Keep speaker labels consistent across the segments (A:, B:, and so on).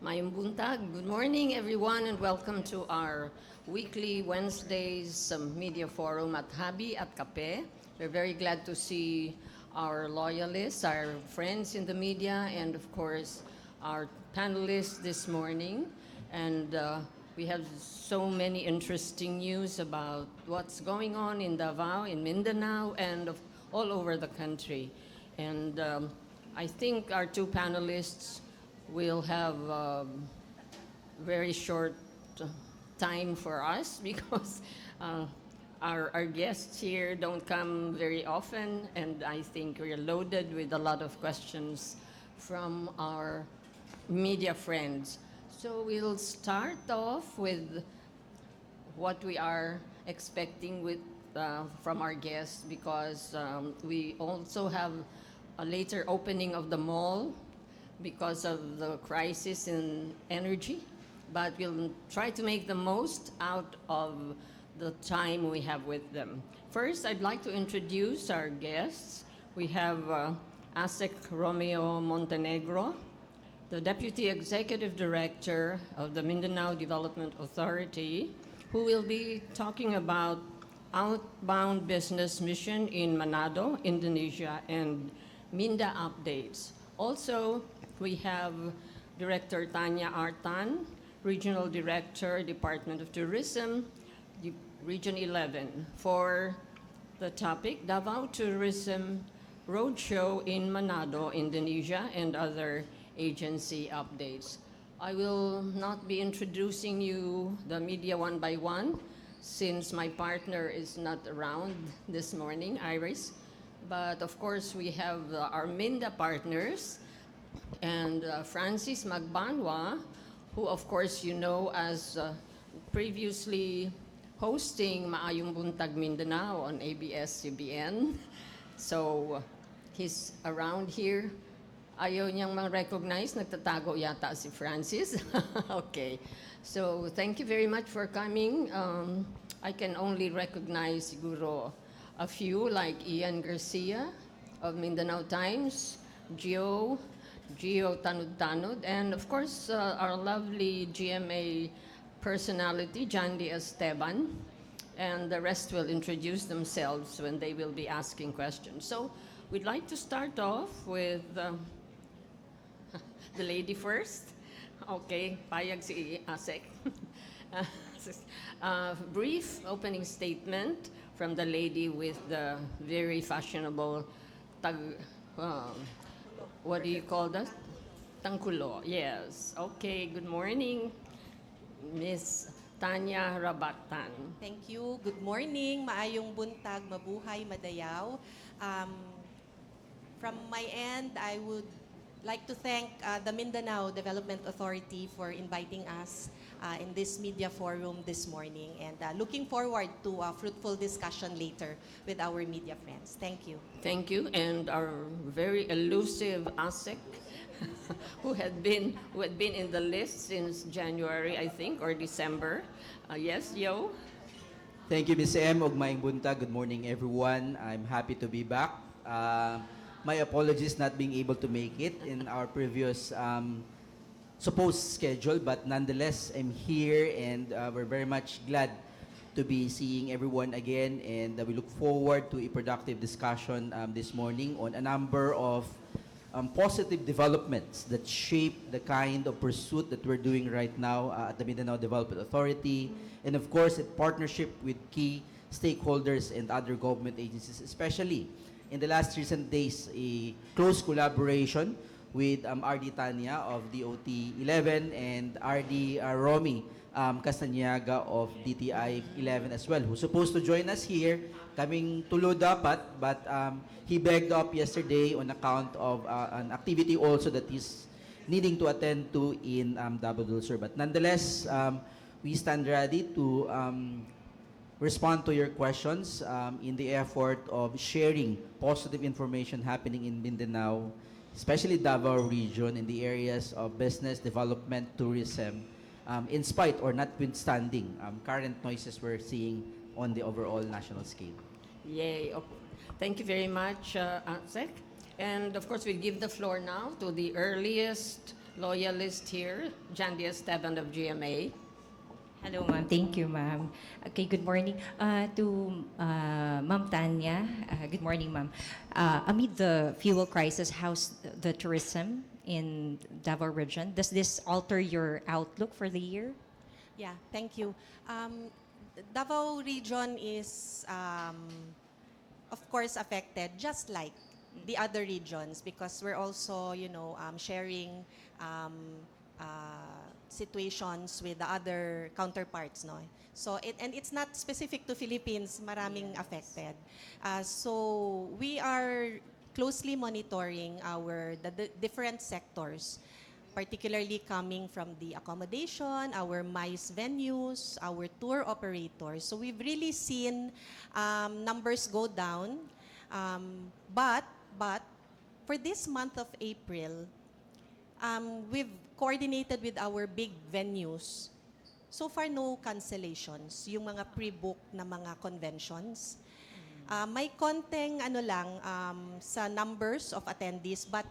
A: Mayong buntag. Good morning, everyone, and welcome to our weekly Wednesdays media forum at Habi at Kape. We're very glad to see our loyalists, our friends in the media, and of course, our panelists this morning. And we have so many interesting news about what's going on in Davao, in Mindanao, and all over the country. And I think our two panelists will have very short time for us because our guests here don't come very often, and I think we're loaded with a lot of questions from our media friends. So we'll start off with what we are expecting from our guests because we also have a later opening of the mall because of the crisis in energy, but we'll try to make the most out of the time we have with them. First, I'd like to introduce our guests. We have ASEC Romeo Montenegro, the Deputy Executive Director of the Mindanao Development Authority, who will be talking about outbound business mission in Manado, Indonesia, and Minda updates. Also, we have Director Tanya Artan, Regional Director, Department of Tourism, Region 11, for the topic Davao Tourism Roadshow in Manado, Indonesia, and other agency updates. I will not be introducing you the media one by one since my partner is not around this morning, Iris. But of course, we have our Minda partners and Francis Magbanwa, who of course you know as previously hosting Maayong Buntag Mindanao on ABS-CBN. So he's around here. Ayaw niyang ma-recognize, nagtatago yata si Francis. Okay, so thank you very much for coming. I can only recognize siguro a few like Ian Garcia of Mindanao Times, Gio Tanud-Tanud, and of course our lovely GMA personality, Jandy Esteban, and the rest will introduce themselves when they will be asking questions. So we'd like to start off with the lady first. Okay, payag si Asek. Brief opening statement from the lady with the very fashionable what do you call that? Tangkulo, yes. Okay, good morning, Miss Tanya Rabatan.
B: Thank you. Good morning. Maayong buntag, mabuhay, madayaw. From my end, I would like to thank the Mindanao Development Authority for inviting us in this media forum this morning, and looking forward to a fruitful discussion later with our media friends. Thank you.
A: Thank you, and our very elusive ASEC, who had been in the list since January, I think, or December. Yes, Yo?
C: Thank you, Ms. M. Ugmaing Buntag. Good morning, everyone. I'm happy to be back. My apologies not being able to make it in our previous supposed schedule, but nonetheless, I'm here, and we're very much glad to be seeing everyone again, and we look forward to a productive discussion this morning on a number of positive developments that shape the kind of pursuit that we're doing right now at the Mindanao Development Authority, and of course, in partnership with key stakeholders and other government agencies, especially in the last recent days, a close collaboration with RD Tanya of DOT 11 and RD Romy Castañaga of DTI 11 as well, who's supposed to join us here, kaming tulo dapat, but he begged up yesterday on account of an activity also that he's needing to attend to in Davao Sur. But nonetheless, we stand ready to respond to your questions in the effort of sharing positive information happening in Mindanao, especially Davao region, in the areas of business, development, tourism, in spite or notwithstanding current noises we're seeing on the overall national scale.
A: Yay. Okay. Thank you very much, ASEC. And of course, we give the floor now to the earliest loyalist here, Jandy Esteban of GMA.
D: Hello, ma'am. Thank you, ma'am. Okay, good morning. To Ma'am Tanya, good morning, ma'am. Amid the fuel crisis, how's the tourism in Davao region? Does this alter your outlook for the year?
B: Yeah, thank you. Davao region is, of course, affected just like the other regions because we're also, sharing um, situations with the other counterparts, no. So and it's not specific to Philippines, maraming affected. So we are closely monitoring the different sectors, particularly coming from the accommodation, our MICE venues, our tour operators. So we've really seen numbers go down. But for this month of April, we've coordinated with our big venues. So far, no cancellations. Yung mga pre-book na mga conventions. May konting sa numbers of attendees, but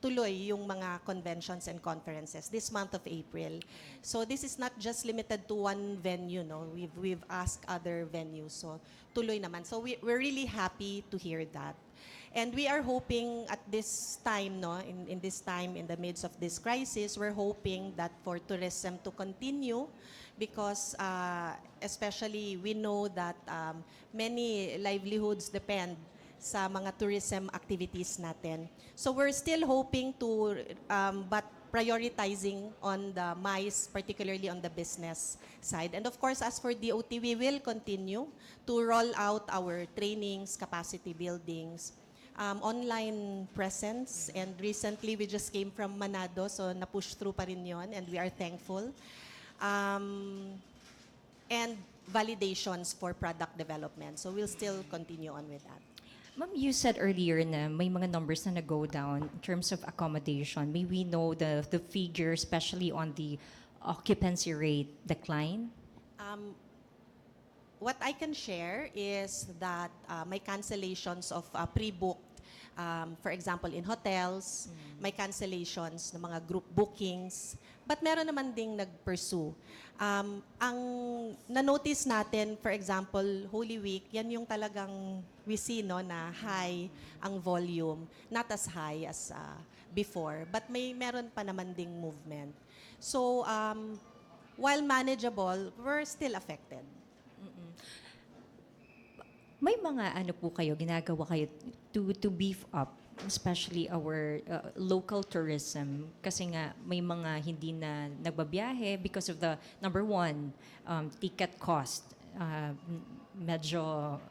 B: tuloy yung mga conventions and conferences this month of April. So this is not just limited to one venue, no. We've asked other venues. So tuloy naman. So we're really happy to hear that. And we are hoping at this time, no, in this time, in the midst of this crisis, we're hoping that for tourism to continue because especially we know that many livelihoods depend sa mga tourism activities natin. So we're still hoping to, but prioritizing on the MICE, particularly on the business side. And of course, as for DOT, we will continue to roll out our trainings, capacity buildings, online presence, and recently we just came from Manado, so na-push through pa rin yun, and we are thankful. And validations for product development. So we'll still continue on with that.
D: Ma'am, you said earlier na may mga numbers na nag-go down in terms of accommodation. May we know the figure, especially on the occupancy rate decline?
B: What I can share is that may cancellations of pre-booked, for example, in hotels, may cancellations ng mga group bookings, but meron naman ding nag-pursue. Ang na-notice natin, for example, Holy Week, yan yung talagang we see, no, na high ang volume, not as high as before, but meron pa naman ding movement. So, while manageable, we're still affected.
D: May mga ano po kayo, ginagawa kayo to beef up, especially our local tourism. Kasi nga may mga hindi na nagbabiyahe because of the, number one, ticket cost. Medyo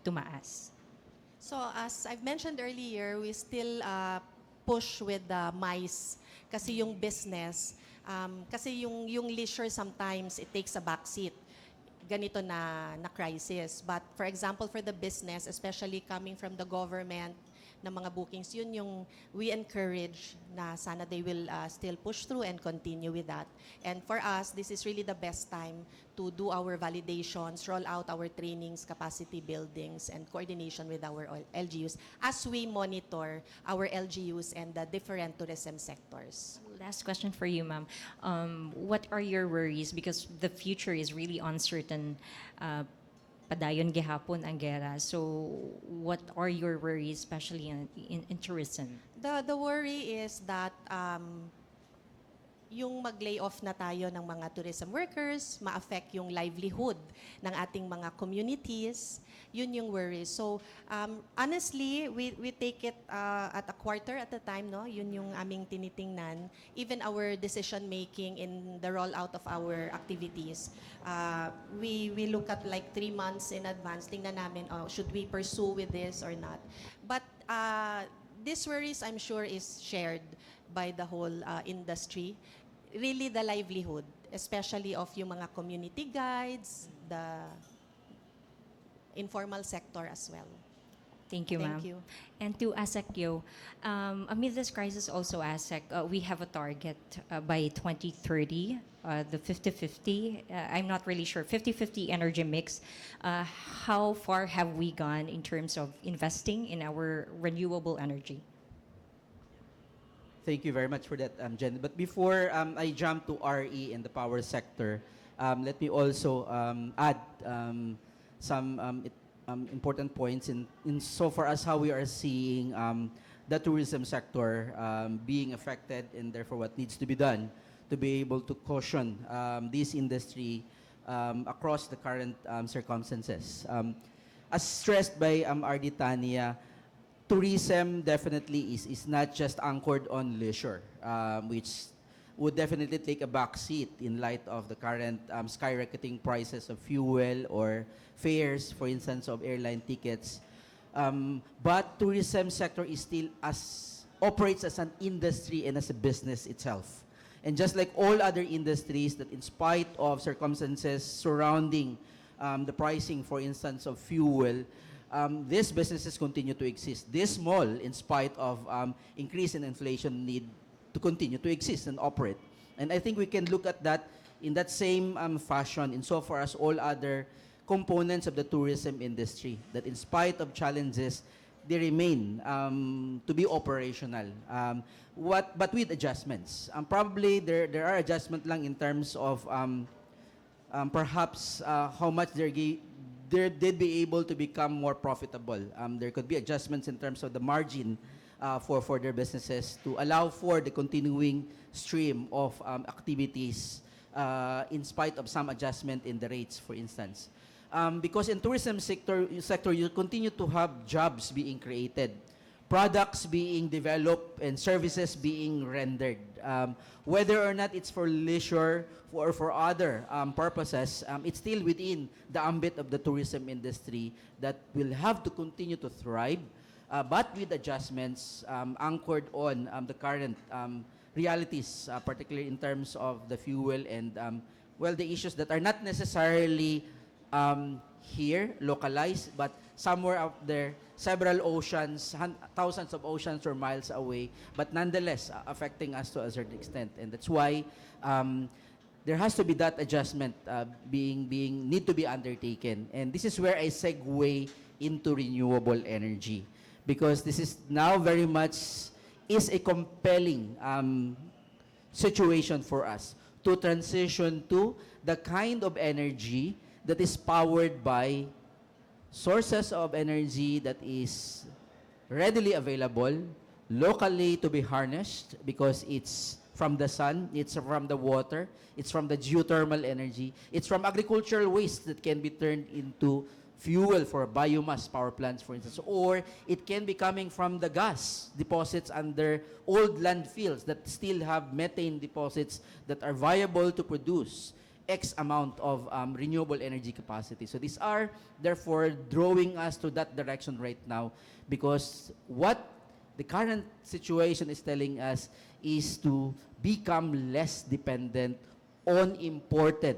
D: tumaas.
B: So as I've mentioned earlier, we still push with the MICE kasi yung business, kasi yung leisure sometimes it takes a backseat. Ganito na crisis. But for example, for the business, especially coming from the government, ng mga bookings, yun yung we encourage na sana they will still push through and continue with that. And for us, this is really the best time to do our validations, roll out our trainings, capacity buildings, and coordination with our LGUs as we monitor our LGUs and the different tourism sectors.
D: Last question for you, ma'am. What are your worries? Because the future is really uncertain. Padayon gihapon ang gera. So, what are your worries, especially in tourism?
B: The worry is that yung mag-layoff na tayo ng mga tourism workers, ma-affect yung livelihood ng ating mga communities. Yun yung worry. So, honestly, we take it at a quarter at a time, no? Yun yung aming tinitingnan. Even our decision-making in the rollout of our activities, we look at like 3 months in advance. Tingnan namin, should we pursue with this or not? But these worries, I'm sure, is shared by the whole industry. Really the livelihood, especially of yung mga community guides, the informal sector as well.
D: Thank you, ma'am.
B: Thank you.
D: And to ASEC, amid this crisis also, ASEC, we have a target by 2030, the 50-50. I'm not really sure, 50-50 energy mix. How far have we gone in terms of investing in our renewable energy?
C: Thank you very much for that, Jen. But before I jump to RE and the power sector, let me also add some important points in so far as how we are seeing the tourism sector being affected, and therefore what needs to be done to be able to caution this industry across the current circumstances. As stressed by RD Tania, tourism definitely is not just anchored on leisure, which would definitely take a back seat in light of the current skyrocketing prices of fuel or fares, for instance, of airline tickets. But tourism sector is still operates as an industry and as a business itself. And just like all other industries that in spite of circumstances surrounding the pricing, for instance, of fuel, these businesses continue to exist. This small, in spite of increase in inflation, need to continue to exist and operate. And I think we can look at that in that same fashion insofar as all other components of the tourism industry, that in spite of challenges, they remain to be operational. But with adjustments. Probably there are adjustments lang in terms of perhaps how much they'd be able to become more profitable. There could be adjustments in terms of the margin for their businesses to allow for the continuing stream of activities in spite of some adjustment in the rates, for instance. Because in tourism sector, you continue to have jobs being created, products being developed, and services being rendered. Whether or not it's for leisure or for other purposes, it's still within the ambit of the tourism industry that will have to continue to thrive, but with adjustments anchored on the current realities, particularly in terms of the fuel and, the issues that are not necessarily here, localized, but somewhere out there, several oceans, thousands of oceans or miles away, but nonetheless affecting us to a certain extent. And that's why there has to be that adjustment need to be undertaken. And this is where I segue into renewable energy, because this is now very much is a compelling situation for us to transition to the kind of energy that is powered by sources of energy that is readily available, locally to be harnessed, because it's from the sun, it's from the water, it's from the geothermal energy, it's from agricultural waste that can be turned into fuel for biomass power plants, for instance, or it can be coming from the gas deposits under old landfills that still have methane deposits that are viable to produce X amount of renewable energy capacity. So these are therefore drawing us to that direction right now, because what the current situation is telling us is to become less dependent on imported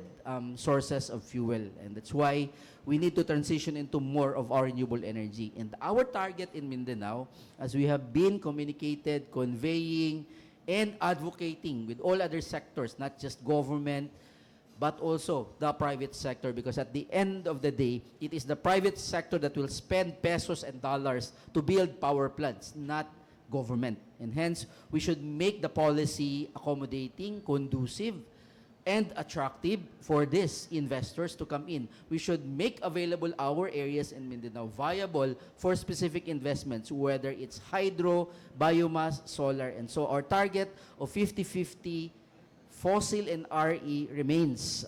C: sources of fuel. And that's why we need to transition into more of our renewable energy. And our target in Mindanao, as we have been communicated, conveying, and advocating with all other sectors, not just government, but also the private sector, because at the end of the day, it is the private sector that will spend pesos and dollars to build power plants, not government. And hence, we should make the policy accommodating, conducive, and attractive for these investors to come in. We should make available our areas in Mindanao viable for specific investments, whether it's hydro, biomass, solar, and so our target of 50-50 fossil and RE remains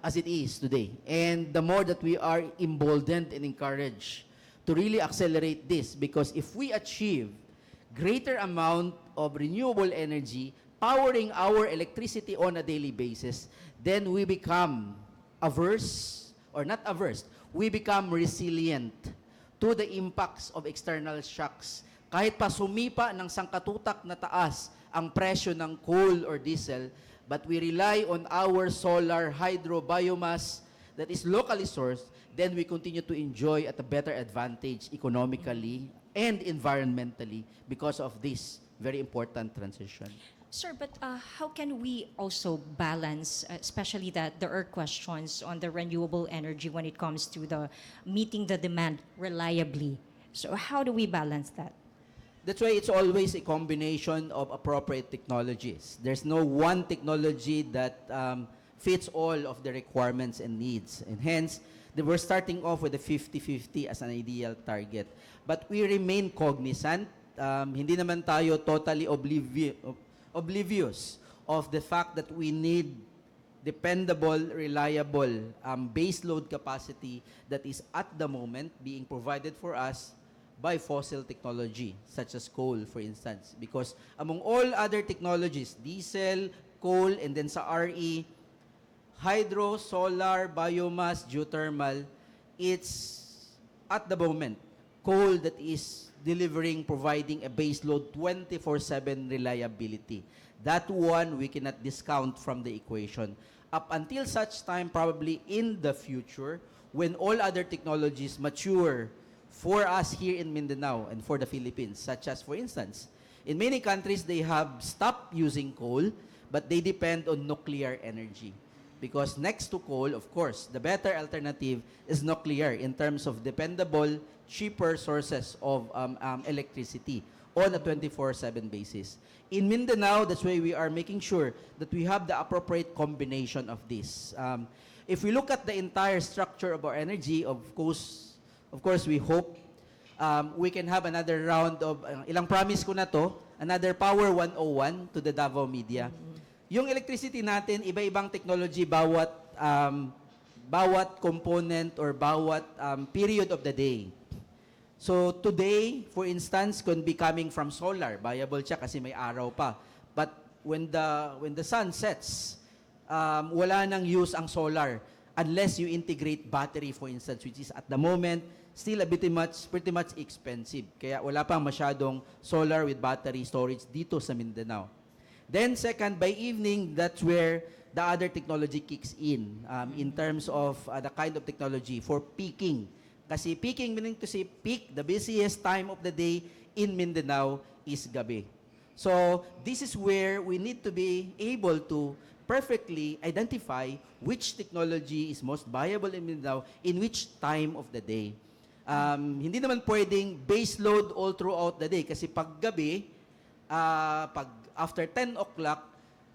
C: as it is today. And the more that we are emboldened and encouraged to really accelerate this, because if we achieve greater amount of renewable energy powering our electricity on a daily basis, then we become we become resilient to the impacts of external shocks. Kahit pa sumipa ng sangkatutak na taas ang presyo ng coal or diesel, but we rely on our solar, hydro, biomass that is locally sourced, then we continue to enjoy at a better advantage economically and environmentally because of this very important transition.
D: Sir, but how can we also balance, especially that there are questions on the renewable energy when it comes to the meeting the demand reliably? So how do we balance that?
C: That's why it's always a combination of appropriate technologies. There's no one technology that fits all of the requirements and needs. And hence, we're starting off with a 50-50 as an ideal target. But we remain cognizant. Hindi naman tayo totally oblivious of the fact that we need dependable, reliable base load capacity that is at the moment being provided for us by fossil technology, such as coal, for instance. Because among all other technologies, diesel, coal, and then sa RE, hydro, solar, biomass, geothermal, it's at the moment coal that is delivering, providing a base load 24/7 reliability. That one we cannot discount from the equation. Up until such time, probably in the future, when all other technologies mature for us here in Mindanao and for the Philippines, such as, for instance, in many countries, they have stopped using coal, but they depend on nuclear energy. Because next to coal, of course, the better alternative is nuclear in terms of dependable, cheaper sources of electricity on a 24/7 basis. In Mindanao, that's why we are making sure that we have the appropriate combination of this. If we look at the entire structure of our energy, of course, we hope we can have another round of, ilang promise ko na to, another Power 101 to the Davao media. Yung electricity natin, iba-ibang technology, bawat component or bawat period of the day. So today, for instance, can be coming from solar. Viable siya kasi may araw pa. But when the sun sets, wala nang use ang solar unless you integrate battery, for instance, which is at the moment still pretty much expensive. Kaya wala pang masyadong solar with battery storage dito sa Mindanao. Then second, by evening, that's where the other technology kicks in terms of the kind of technology for peaking. Kasi peaking, meaning to say peak, the busiest time of the day in Mindanao is gabi. So this is where we need to be able to perfectly identify which technology is most viable in Mindanao in which time of the day. Hindi naman pwedeng base load all throughout the day kasi pag gabi, pag after 10 o'clock,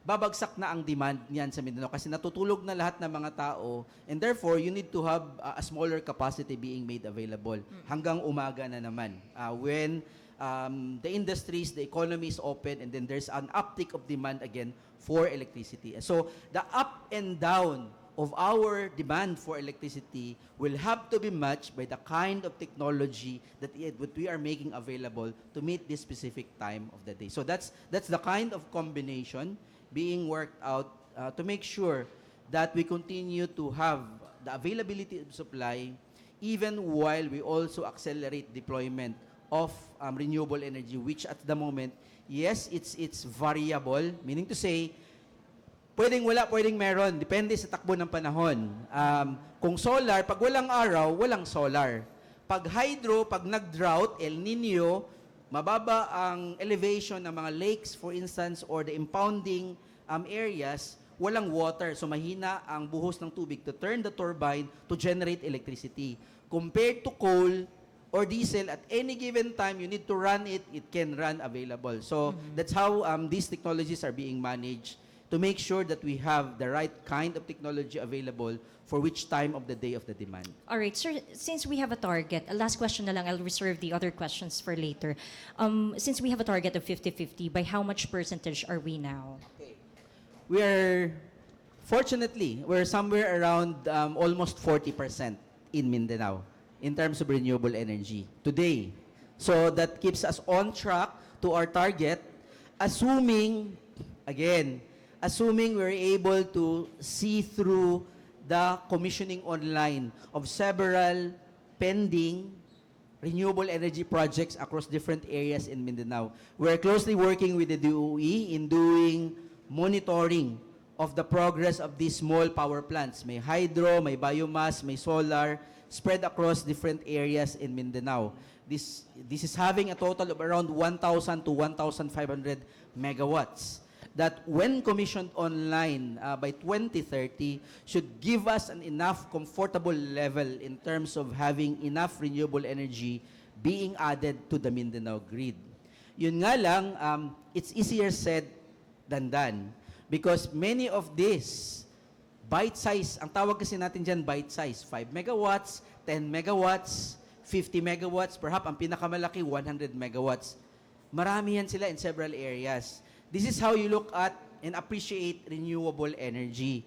C: babagsak na ang demand niyan sa Mindanao kasi natutulog na lahat ng mga tao and therefore you need to have a smaller capacity being made available hanggang umaga na naman when the industries, the economy is open and then there's an uptick of demand again for electricity. So the up and down of our demand for electricity will have to be matched by the kind of technology that we are making available to meet this specific time of the day. So that's the kind of combination being worked out to make sure that we continue to have the availability of supply even while we also accelerate deployment of renewable energy, which at the moment, yes, it's variable, meaning to say, pwedeng wala, pwedeng meron, depende sa takbo ng panahon. Kung solar, pag walang araw, walang solar. Pag hydro, pag nag-drought, El Nino, mababa ang elevation ng mga lakes, for instance, or the impounding areas, walang water. So mahina ang buhos ng tubig to turn the turbine to generate electricity. Compared to coal or diesel, at any given time, you need to run it can run available. So that's how these technologies are being managed to make sure that we have the right kind of technology available for which time of the day of the demand.
D: All right, sir, since we have a target, a last question na lang, I'll reserve the other questions for later. Since we have a target of 50-50, by how much percentage are we now?
C: We are, fortunately, we're somewhere around almost 40% in Mindanao in terms of renewable energy today. So that keeps us on track to our target, assuming we're able to see through the commissioning online of several pending renewable energy projects across different areas in Mindanao. We're closely working with the DOE in doing monitoring of the progress of these small power plants. May hydro, may biomass, may solar, spread across different areas in Mindanao. This is having a total of around 1,000 to 1,500 megawatts that when commissioned online by 2030 should give us an enough comfortable level in terms of having enough renewable energy being added to the Mindanao grid. Yun nga lang, it's easier said than done. Because many of these bite size, ang tawag kasi natin dyan bite size, 5 megawatts, 10 megawatts, 50 megawatts, perhaps ang pinakamalaki 100 megawatts. Marami yan sila in several areas. This is how you look at and appreciate renewable energy.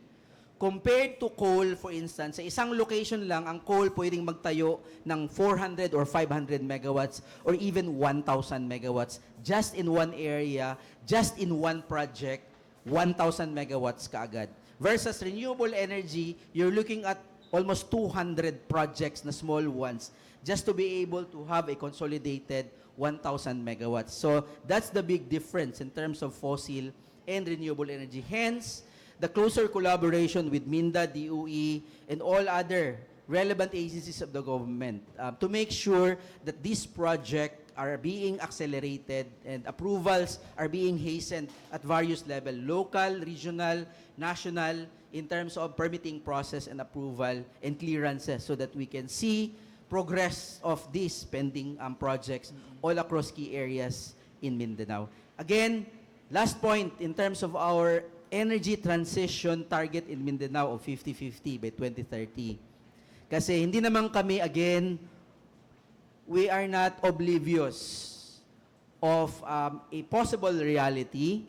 C: Compared to coal, for instance, sa isang location lang, ang coal pwedeng magtayo ng 400 or 500 megawatts or even 1,000 megawatts just in one area, just in one project, 1,000 megawatts kaagad. Versus renewable energy, you're looking at almost 200 projects na small ones just to be able to have a consolidated 1,000 megawatts. So that's the big difference in terms of fossil and renewable energy. Hence, the closer collaboration with MINDA, DOE, and all other relevant agencies of the government to make sure that these projects are being accelerated and approvals are being hastened at various levels, local, regional, national, in terms of permitting process and approval and clearances so that we can see progress of these pending projects all across key areas in Mindanao. Again, last point in terms of our energy transition target in Mindanao of 50-50 by 2030. Kasi hindi naman kami, again, we are not oblivious of a possible reality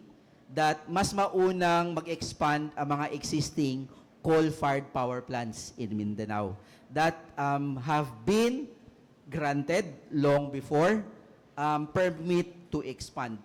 C: that mas maunang mag-expand ang mga existing coal-fired power plants in Mindanao that have been granted long before permit to expand.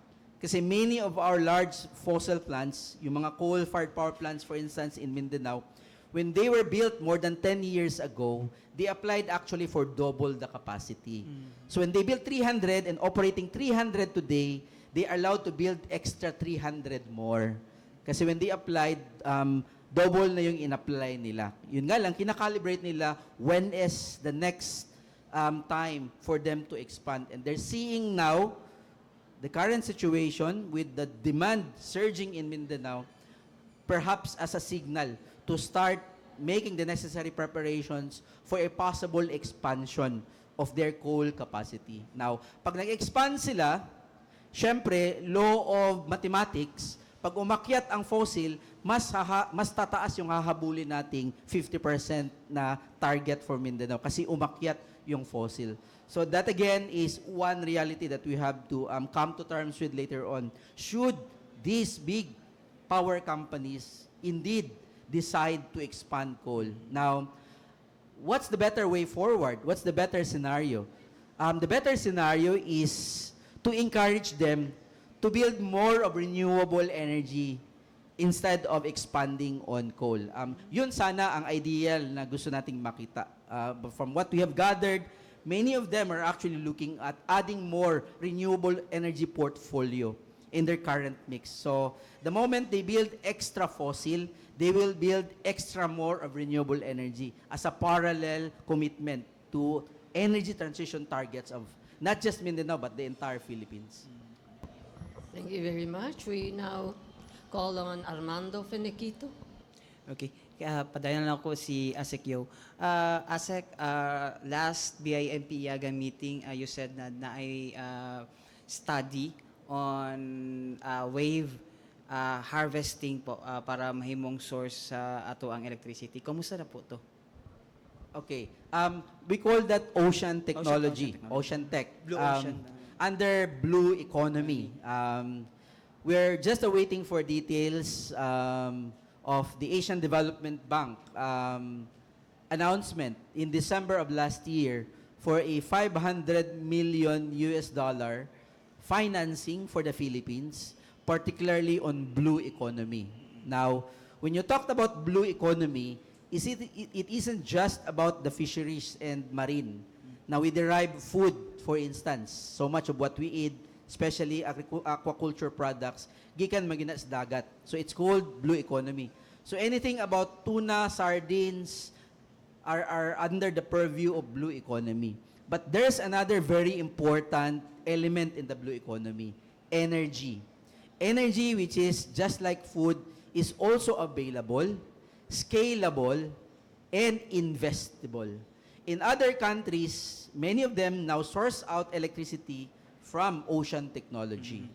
C: Kasi many of our large fossil plants, yung mga coal-fired power plants, for instance, in Mindanao, when they were built more than 10 years ago, they applied actually for double the capacity. So when they built 300 and operating 300 today, they are allowed to build extra 300 more. Kasi when they applied, double na yung in-apply nila. Yun nga lang, kinakalibrate nila when is the next time for them to expand. And they're seeing now the current situation with the demand surging in Mindanao, perhaps as a signal to start making the necessary preparations for a possible expansion of their coal capacity. Now, pag nag-expand sila, syempre, law of mathematics, pag umakyat ang fossil, mas tataas yung hahabulin nating 50% na target for Mindanao kasi umakyat yung fossil. So that again is one reality that we have to come to terms with later on. Should these big power companies indeed decide to expand coal? Now, what's the better way forward? What's the better scenario? The better scenario is to encourage them to build more of renewable energy instead of expanding on coal. Yun sana ang ideal na gusto nating makita. But from what we have gathered, many of them are actually looking at adding more renewable energy portfolio in their current mix. So the moment they build extra fossil, they will build extra more of renewable energy as a parallel commitment to energy transition targets of not just Mindanao but the entire Philippines.
A: Thank you very much. We now call on Armando Fenequito.
E: Okay. Padayan lang ako si Asek Yo. Asek, last BIMP Iaga meeting, you said na ay study on wave harvesting po para mahimong source sa ato ang electricity. Kumusta na po to?
C: Okay. We call that ocean technology, ocean tech.
E: Blue ocean.
C: Under blue economy. We're just awaiting for details of the Asian Development Bank announcement in December of last year for a $500 million financing for the Philippines, particularly on blue economy. Now, when you talked about blue economy, it isn't just about the fisheries and marine. Now, we derive food, for instance. So much of what we eat, especially aquaculture products, gikan magina sa dagat. So it's called blue economy. So anything about tuna, sardines are under the purview of blue economy. But there's another very important element in the blue economy, energy. Energy, which is just like food, is also available, scalable, and investable. In other countries, many of them now source out electricity from ocean technology.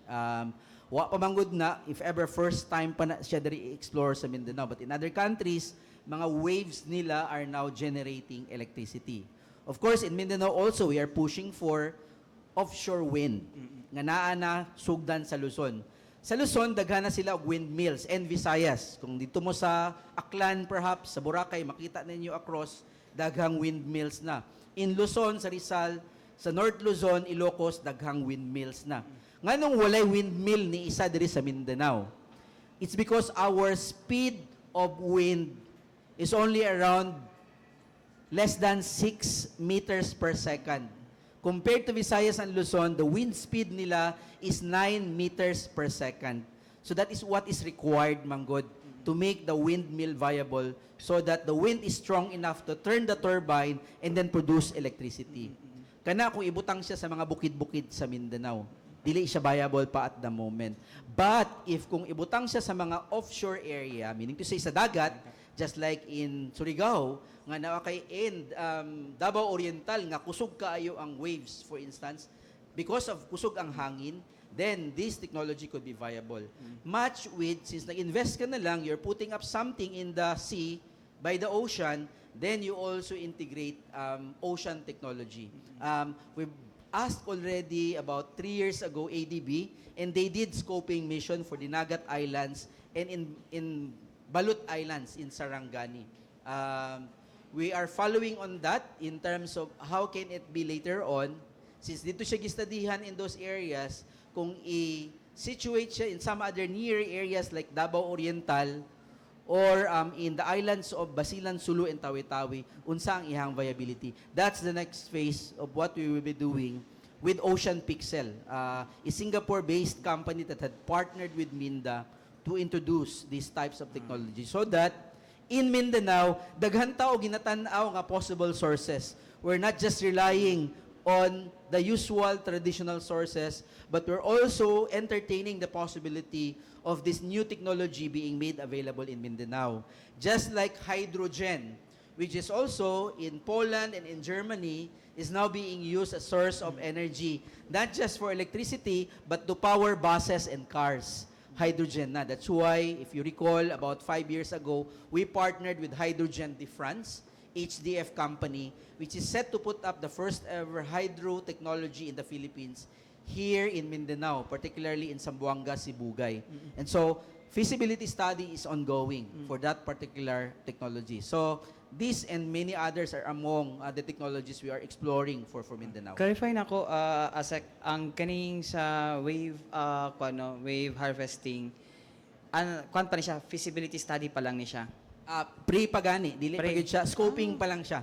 C: Wa pa manggod na, if ever first time pa na siya diri explore sa Mindanao. But in other countries, mga waves nila are now generating electricity. Of course, in Mindanao also, we are pushing for offshore wind. Nga naa na sugdan sa Luzon. Sa Luzon, daghan na sila og windmills and Visayas. Kung dito mo sa Aklan perhaps, sa Boracay, makita ninyo across, daghang windmills na. In Luzon, sa Rizal, sa North Luzon, Ilocos, daghang windmills na. Nganong walay windmill ni isa diri sa Mindanao? It's because our speed of wind is only around less than 6 meters per second. Compared to Visayas and Luzon, the wind speed nila is 9 meters per second. So that is what is required, Manggod, to make the windmill viable so that the wind is strong enough to turn the turbine and then produce electricity. Kana kung ibutang siya sa mga bukid-bukid sa Mindanao, dili siya viable pa at the moment. But if kung ibutang siya sa mga offshore area, meaning to say sa dagat, just like in Surigao, nga naa kay end Davao Oriental nga kusog kaayo ang waves, for instance, because of kusog ang hangin, then this technology could be viable. Match with, since nag-invest ka na lang, you're putting up something in the sea, by the ocean, then you also integrate ocean technology. We've asked already about 3 years ago ADB, and they did scoping mission for the Nagat Islands and in Balut Islands in Sarangani. We are following on that in terms of how can it be later on, since dito siya gistadihan in those areas, kung i-situate siya in some other near areas like Davao Oriental or in the islands of Basilan, Sulu, and Tawi-Tawi, unsa ang ihang viability. That's the next phase of what we will be doing with Ocean Pixel, a Singapore-based company that had partnered with Minda to introduce these types of technology so that in Mindanao, daghan tao ginatan-aw nga possible sources. We're not just relying on the usual traditional sources, but we're also entertaining the possibility of this new technology being made available in Mindanao. Just like hydrogen, which is also in Poland and in Germany, is now being used as source of energy, not just for electricity, but to power buses and cars. Hydrogen na. That's why, if you recall, about 5 years ago, we partnered with Hydrogen de France, HDF company, which is set to put up the first ever hydro technology in the Philippines here in Mindanao, particularly in Zamboanga, Sibugay. And so, feasibility study is ongoing for that particular technology. So, this and many others are among the technologies we are exploring for Mindanao.
E: Clarify na ko, Asek, ang kaning sa wave harvesting, kuan pa ni siya, feasibility study pa lang ni siya.
C: Pre pa gani, dili pa
E: Pre.
C: gyud siya, scoping pa lang siya.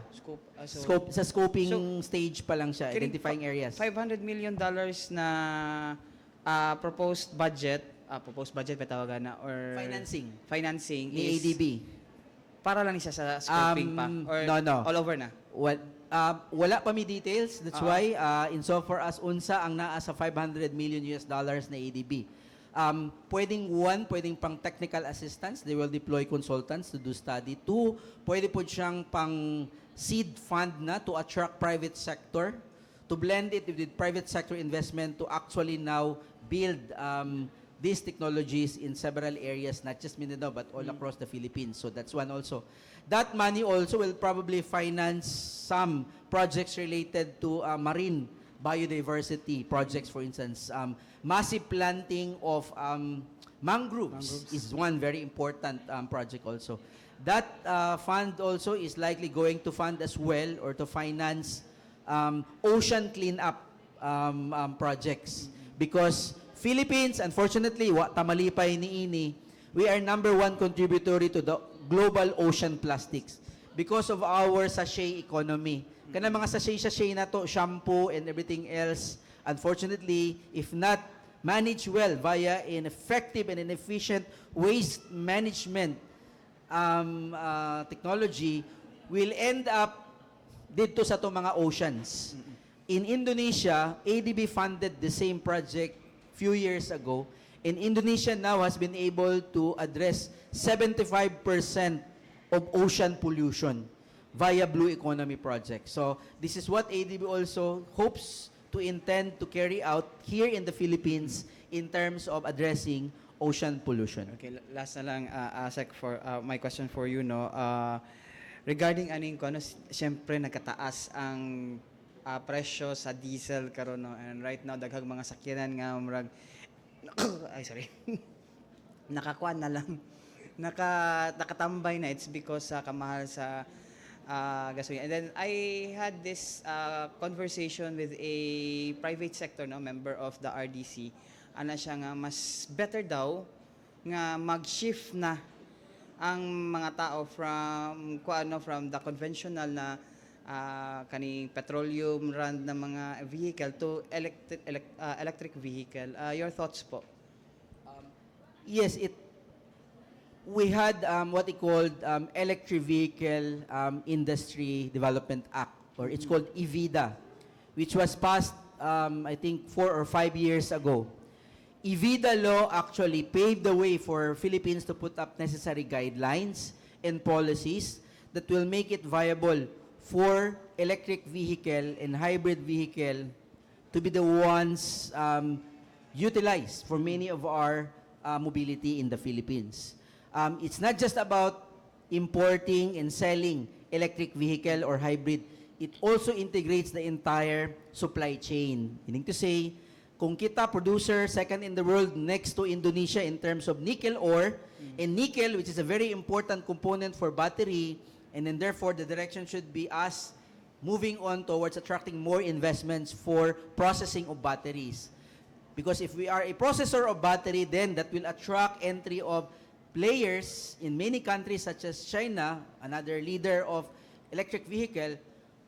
C: Sa scoping stage pa lang siya,
E: kining
C: identifying areas.
E: $500 million na proposed budget ba tawagan na, or financing
C: Ni
E: is
C: ADB.
E: para lang siya sa scoping pa, or
C: no.
E: all over na.
C: Wala pa mi details. That's why insofar as unsa ang naa sa $500 million na ADB. Pwedeng pang technical assistance. They will deploy consultants to do study. 2, pwede po siyang pang seed fund na to attract private sector, to blend it with private sector investment to actually now build these technologies in several areas, not just Mindanao, but all across the Philippines. So that's one also. That money also will probably finance some projects related to marine biodiversity projects, for instance. Massive planting of mangroves is one very important project also. That fund also is likely going to fund as well or to finance ocean cleanup projects. Because Philippines, unfortunately, tamalipay niini, we are #1 contributory to the global ocean plastics because of our sachet economy. Kana mga sachet na to, shampoo and everything else, unfortunately, if not managed well via an effective and an efficient waste management technology, will end up dito sa to mga oceans. In Indonesia, ADB funded the same project few years ago, and Indonesia now has been able to address 75% of ocean pollution via Blue Economy project. So this is what ADB also hopes to intend to carry out here in the Philippines in terms of addressing ocean pollution?
E: Okay, last na lang, Asek, for my question for you, no. Regarding aning ko, ano, siyempre nagkataas ang presyo sa diesel karon, no. And right now daghang mga sakyanan nga murag ay sorry. Nakakuan na lang. Nakatambay na, it's because sa kamahal sa gasolina. And then I had this conversation with a private sector, no, member of the RDC. Ana siya nga mas better daw nga mag-shift na ang mga tao from from the conventional na kaning petroleum run na mga vehicle to electric vehicle. Your thoughts po?
C: Yes, we had what we called Electric Vehicle Industry Development Act, or it's called EVIDA, which was passed, I think, 4 or 5 years ago. EVIDA law actually paved the way for Philippines to put up necessary guidelines and policies that will make it viable for electric vehicle and hybrid vehicle to be the ones utilized for many of our mobility in the Philippines. It's not just about importing and selling electric vehicle or hybrid. It also integrates the entire supply chain. Meaning to say, kung kita producer second in the world next to Indonesia in terms of nickel ore, and nickel, which is a very important component for battery, and then therefore the direction should be us moving on towards attracting more investments for processing of batteries. Because if we are a processor of battery, then that will attract entry of players in many countries such as China, another leader of electric vehicle,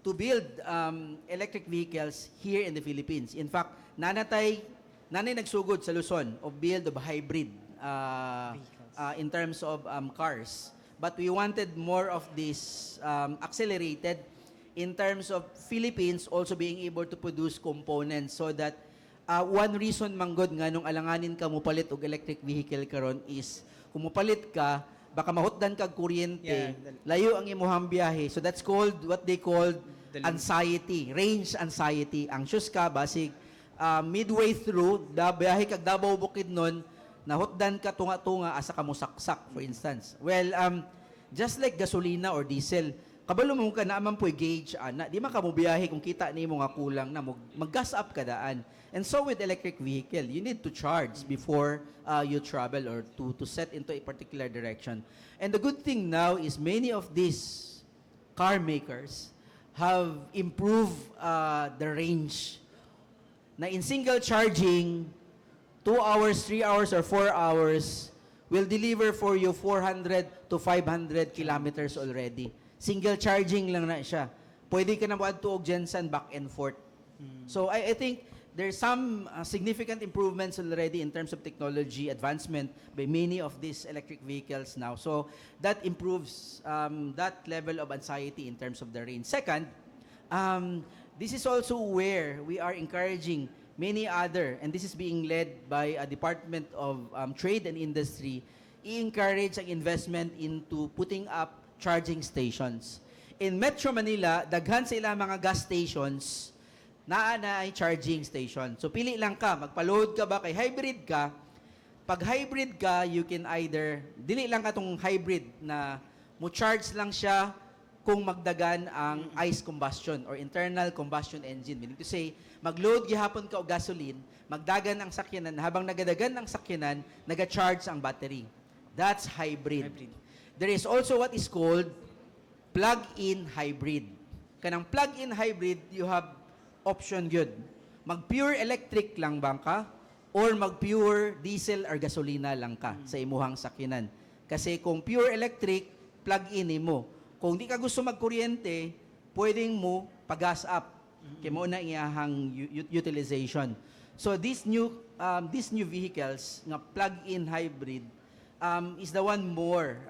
C: to build electric vehicles here in the Philippines. In fact, nanay nagsugod sa Luzon of build of hybrid in terms of cars. But we wanted more of this accelerated in terms of Philippines also being able to produce components so that one reason manggod nga nung alanganin ka mupalit og electric vehicle karon is kung mupalit ka baka mahutdan kag kuryente, layo ang imuhang biyahe. So that's called what they call anxiety, range anxiety. Anxious ka basig midway through da biyahe kag Davao Bukidnon, nahutdan ka tunga-tunga asa ka musaksak, for instance. Well, just like gasolina or diesel, kabalo mo ka na man po'y gauge ana, di man ka mo biyahe kung kita nimo nga kulang na mag-gas up ka daan. And so with electric vehicle, you need to charge before you travel or to set into a particular direction. And the good thing now is many of these car makers have improved the range. Na in single charging, 2 hours, 3 hours, or 4 hours will deliver for you 400 to 500 kilometers already. Single charging lang na siya. Pwede ka na maadto og Jensen back and forth. So I think there's some significant improvements already in terms of technology advancement by many of these electric vehicles now. So that improves that level of anxiety in terms of the range. Second, this is also where we are encouraging many other, and this is being led by a Department of Trade and Industry, i-encourage ang investment into putting up charging stations. In Metro Manila, daghan sa ilang mga gas stations na ay charging station. So pili lang ka, magpa-load ka ba kay hybrid ka. Pag hybrid ka, you can either dili lang ka tong hybrid na mo charge lang siya kung magdagan ang ICE combustion or internal combustion engine. Meaning to say, mag-load gihapon ka og gasoline, magdagan ang sakyanan, habang nagadagan ang sakyanan, naga-charge ang battery. That's hybrid. There is also what is called plug-in hybrid. Kanang plug-in hybrid, you have option good. Mag-pure electric lang bang ka or mag-pure diesel or gasolina lang ka sa imuhang sakyanan. Kasi kung pure electric, plug-in mo. Kung di ka gusto magkuryente, pwedeng mo pag-gas up. Kaya mo na iyahang utilization. So these new vehicles nga plug-in hybrid is the one more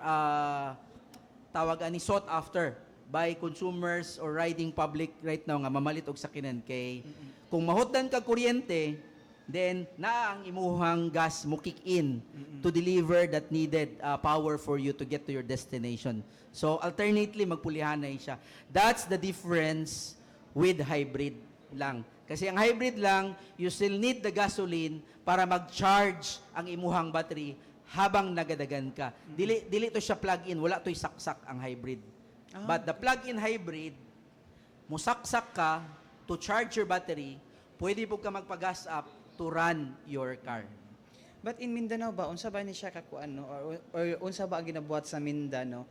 C: tawag ani sought after by consumers or riding public right now nga mamalit og sakyanan kay kung mahutdan ka kuryente, then na ang imuhang gas mo kick in to deliver that needed power for you to get to your destination. So alternately magpulihanay siya. That's the difference with hybrid lang. Kasi ang hybrid lang, you still need the gasoline para mag-charge ang imuhang battery habang nagadagan ka. Dili to siya plug-in, wala to'y saksak ang hybrid. But the plug-in hybrid, musaksak ka to charge your battery, pwede po ka magpa-gas up to run your car.
E: But in Mindanao ba, unsa ba ni siya kakuan no? Or unsa ba ang ginabuhat sa Mindanao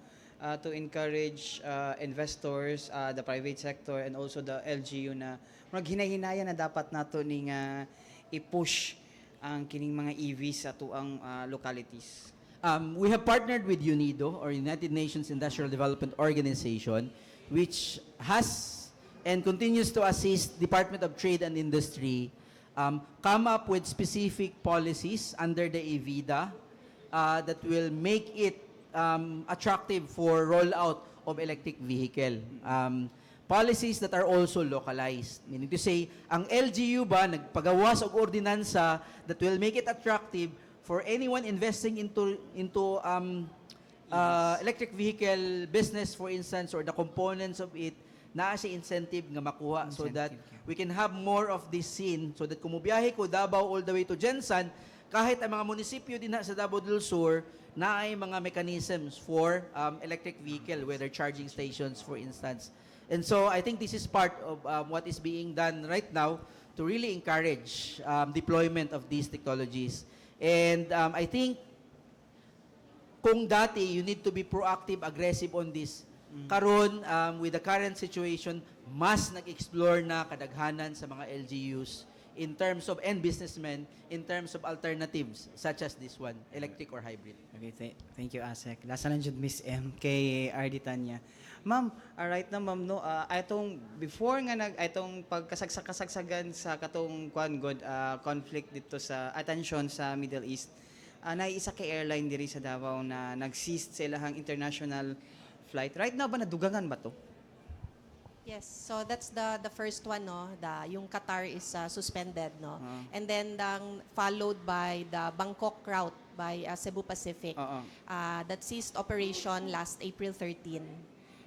E: to encourage investors, the private sector and also the LGU na maghinay-hinaya na dapat nato ni nga i-push ang kining mga EVs sa tuang localities.
C: We have partnered with UNIDO, or United Nations Industrial Development Organization, which has and continues to assist Department of Trade and Industry come up with specific policies under the EVIDA that will make it attractive for rollout of electric vehicle. Policies that are also localized. Meaning to say, ang LGU ba nagpagawas og ordinansa that will make it attractive for anyone investing into electric vehicle business, for instance, or the components of it, naa si incentive nga makuha so that we can have more of this scene, so that kung mubiyahe ko Davao all the way to Jensan, kahit ang mga munisipyo din sa Davao del Sur, na ay mga mechanisms for electric vehicle, whether charging stations, for instance. And so I think this is part of what is being done right now to really encourage deployment of these technologies. And I think kung dati you need to be proactive, aggressive on this, karon with the current situation, mas nag-explore na kadaghanan sa mga LGUs in terms of, and businessmen, in terms of alternatives such as this one, electric or hybrid.
E: Okay, thank you, Asek. Last na lang dyan, Miss M, kay RD Tanya. Ma'am, alright na ma'am, no, itong, before nga itong pagkasagsagan sa katong conflict dito sa, attention sa Middle East, naisa kay airline diri sa Davao na nag-cease sa ilahang international flight. Right now ba, nadugangan ba to?
B: Yes, so that's the first one, no. Yung Qatar is suspended, no. And then followed by the Bangkok route by Cebu Pacific. That ceased operation last April 13.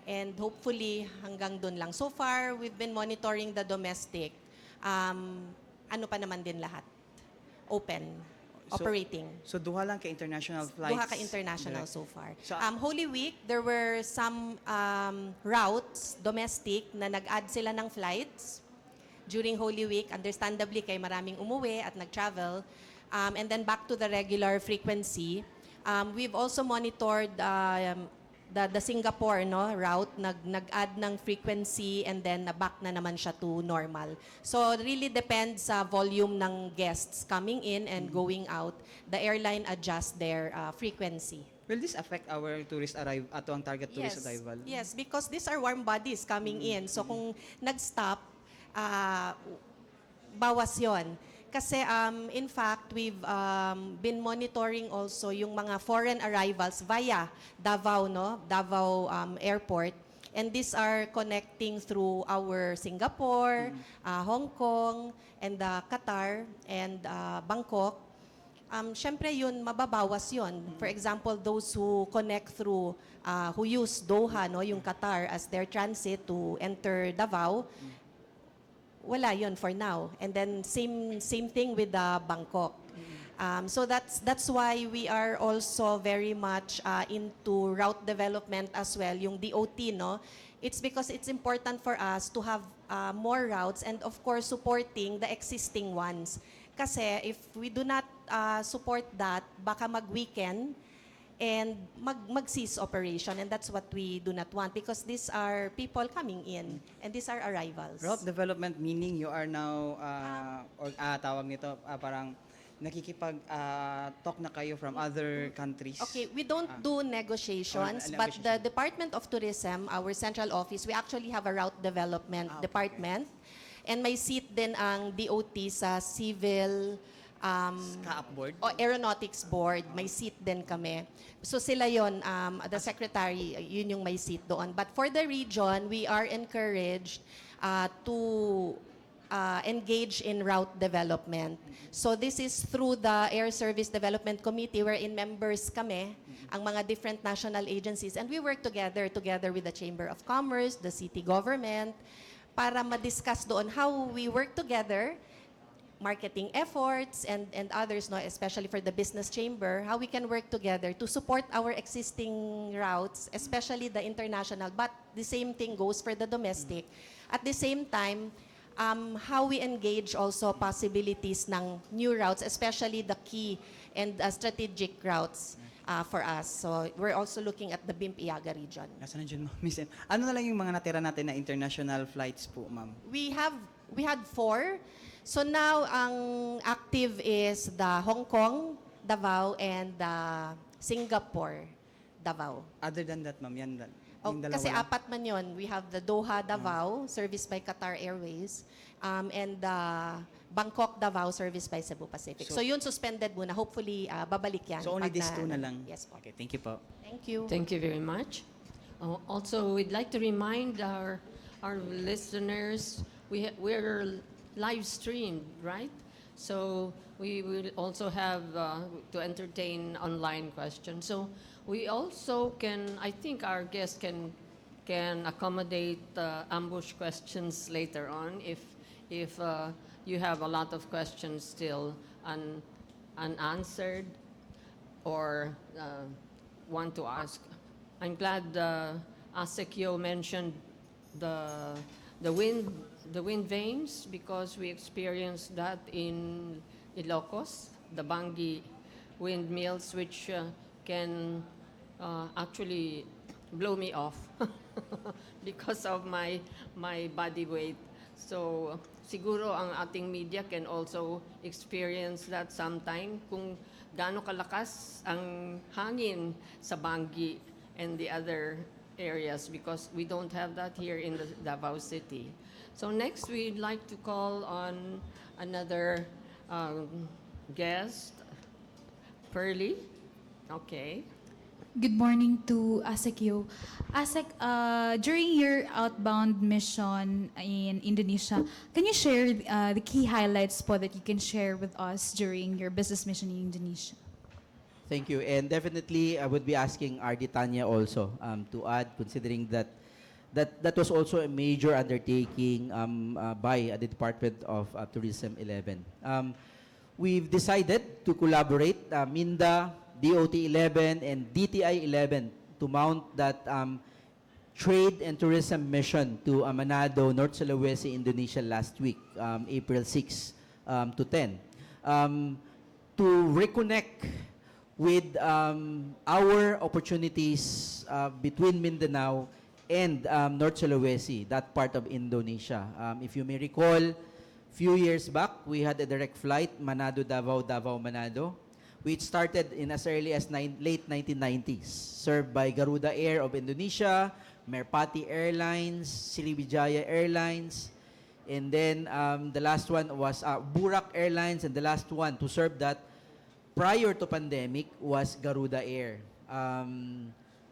B: And hopefully hanggang dun lang. So far, we've been monitoring the domestic. Ano pa naman din lahat? Open. Operating.
E: So duha lang ka international flights?
B: Duha ka international so far.
E: So,
B: Holy Week, there were some routes, domestic, na nag-add sila ng flights during Holy Week. Understandably, kay maraming umuwi at nag-travel. And then back to the regular frequency. We've also monitored the Singapore route, nag-add ng frequency and then back na naman siya to normal. So really depends sa volume ng guests coming in and going out. The airline adjusts their frequency.
E: Will this affect our tourist arrival, ato ang target tourist arrival?
B: Yes, because these are warm bodies coming in. So kung nag-stop, bawas yon. Kasi in fact, we've been monitoring also yung mga foreign arrivals via Davao, Davao Airport. And these are connecting through our Singapore, Hong Kong, and Qatar, and Bangkok. Syempre yun, mababawas yun. For example, those who connect through, who use Doha, yung Qatar, as their transit to enter Davao, wala yun for now. And then same thing with Bangkok. So that's why we are also very much into route development as well, yung DOT, no? It's because it's important for us to have more routes and of course supporting the existing ones. Kasi if we do not support that, baka mag-weekend and mag-cease operation, and that's what we do not want because these are people coming in and these are arrivals.
E: Route development meaning you are now, tawag nito, parang nakikipag-talk na kayo from other countries.
B: Okay, we don't do negotiations, but the Department of Tourism, our central office, we actually have a route development department. And may seat din ang DOT sa Civil
E: Ka-up board?
B: o Aeronautics Board, may seat din kami. So sila yon, the secretary, yun yung may seat doon. But for the region, we are encouraged to engage in route development. So this is through the Air Service Development Committee wherein members kami, ang mga different national agencies, and we work together with the Chamber of Commerce, the city government, para ma-discuss doon how we work together, marketing efforts and others, no, especially for the business chamber, how we can work together to support our existing routes, especially the international, but the same thing goes for the domestic. At the same time, how we engage also possibilities ng new routes, especially the key and strategic routes for us. So we're also looking at the BIMP-Iaga region.
E: Nasaan na dyan, ma'am? Miss M? Ano na lang yung mga natira natin na international flights po, ma'am?
B: We had 4. So now ang active is the Hong Kong, Davao, and the Singapore, Davao.
E: Other than that, ma'am, yan lang.
B: Oh,
E: Yung dalawa
B: kasi
E: lang.
B: apat man yun. We have the Doha, Davao, serviced by Qatar Airways, and the Bangkok, Davao, serviced by Cebu Pacific. So,
E: So-
B: yun suspended muna. Hopefully, babalik yan.
E: So only
B: pag
E: these 2 na lang?
B: Yes po.
E: Okay, thank you po.
B: Thank you.
A: Thank you very much. Also, we'd like to remind our listeners, we're live streamed, right? So we will also have to entertain online questions. So we also can, I think our guests can accommodate ambush questions later on if you have a lot of questions still unanswered or want to ask. I'm glad Asekyo mentioned the wind vanes because we experienced that in Ilocos, the Bangi windmills, which can actually blow me off because of my body weight. So siguro ang ating media can also experience that sometime kung gaano kalakas ang hangin sa Bangi and the other areas because we don't have that here in the Davao City. So next, we'd like to call on another guest, Pearly. Okay.
F: Good morning to Asekyo. Asek, during your outbound mission in Indonesia, can you share the key highlights po that you can share with us during your business mission in Indonesia?
C: Thank you. And definitely, I would be asking RD Tanya also to add, considering that was also a major undertaking by the Department of Tourism 11. We've decided to collaborate, MINDA, DOT 11, and DTI 11 to mount that trade and tourism mission to Manado, North Sulawesi, Indonesia last week, April 6 to 10, to reconnect with our opportunities between Mindanao and North Sulawesi, that part of Indonesia. If you may recall, few years back, we had a direct flight, Manado, Davao, Davao, Manado, which started in as early as late 1990s, served by Garuda Air of Indonesia, Merpati Airlines, Sriwijaya Airlines, and then the last one was Burak Airlines, and the last one to serve that prior to pandemic was Garuda Air.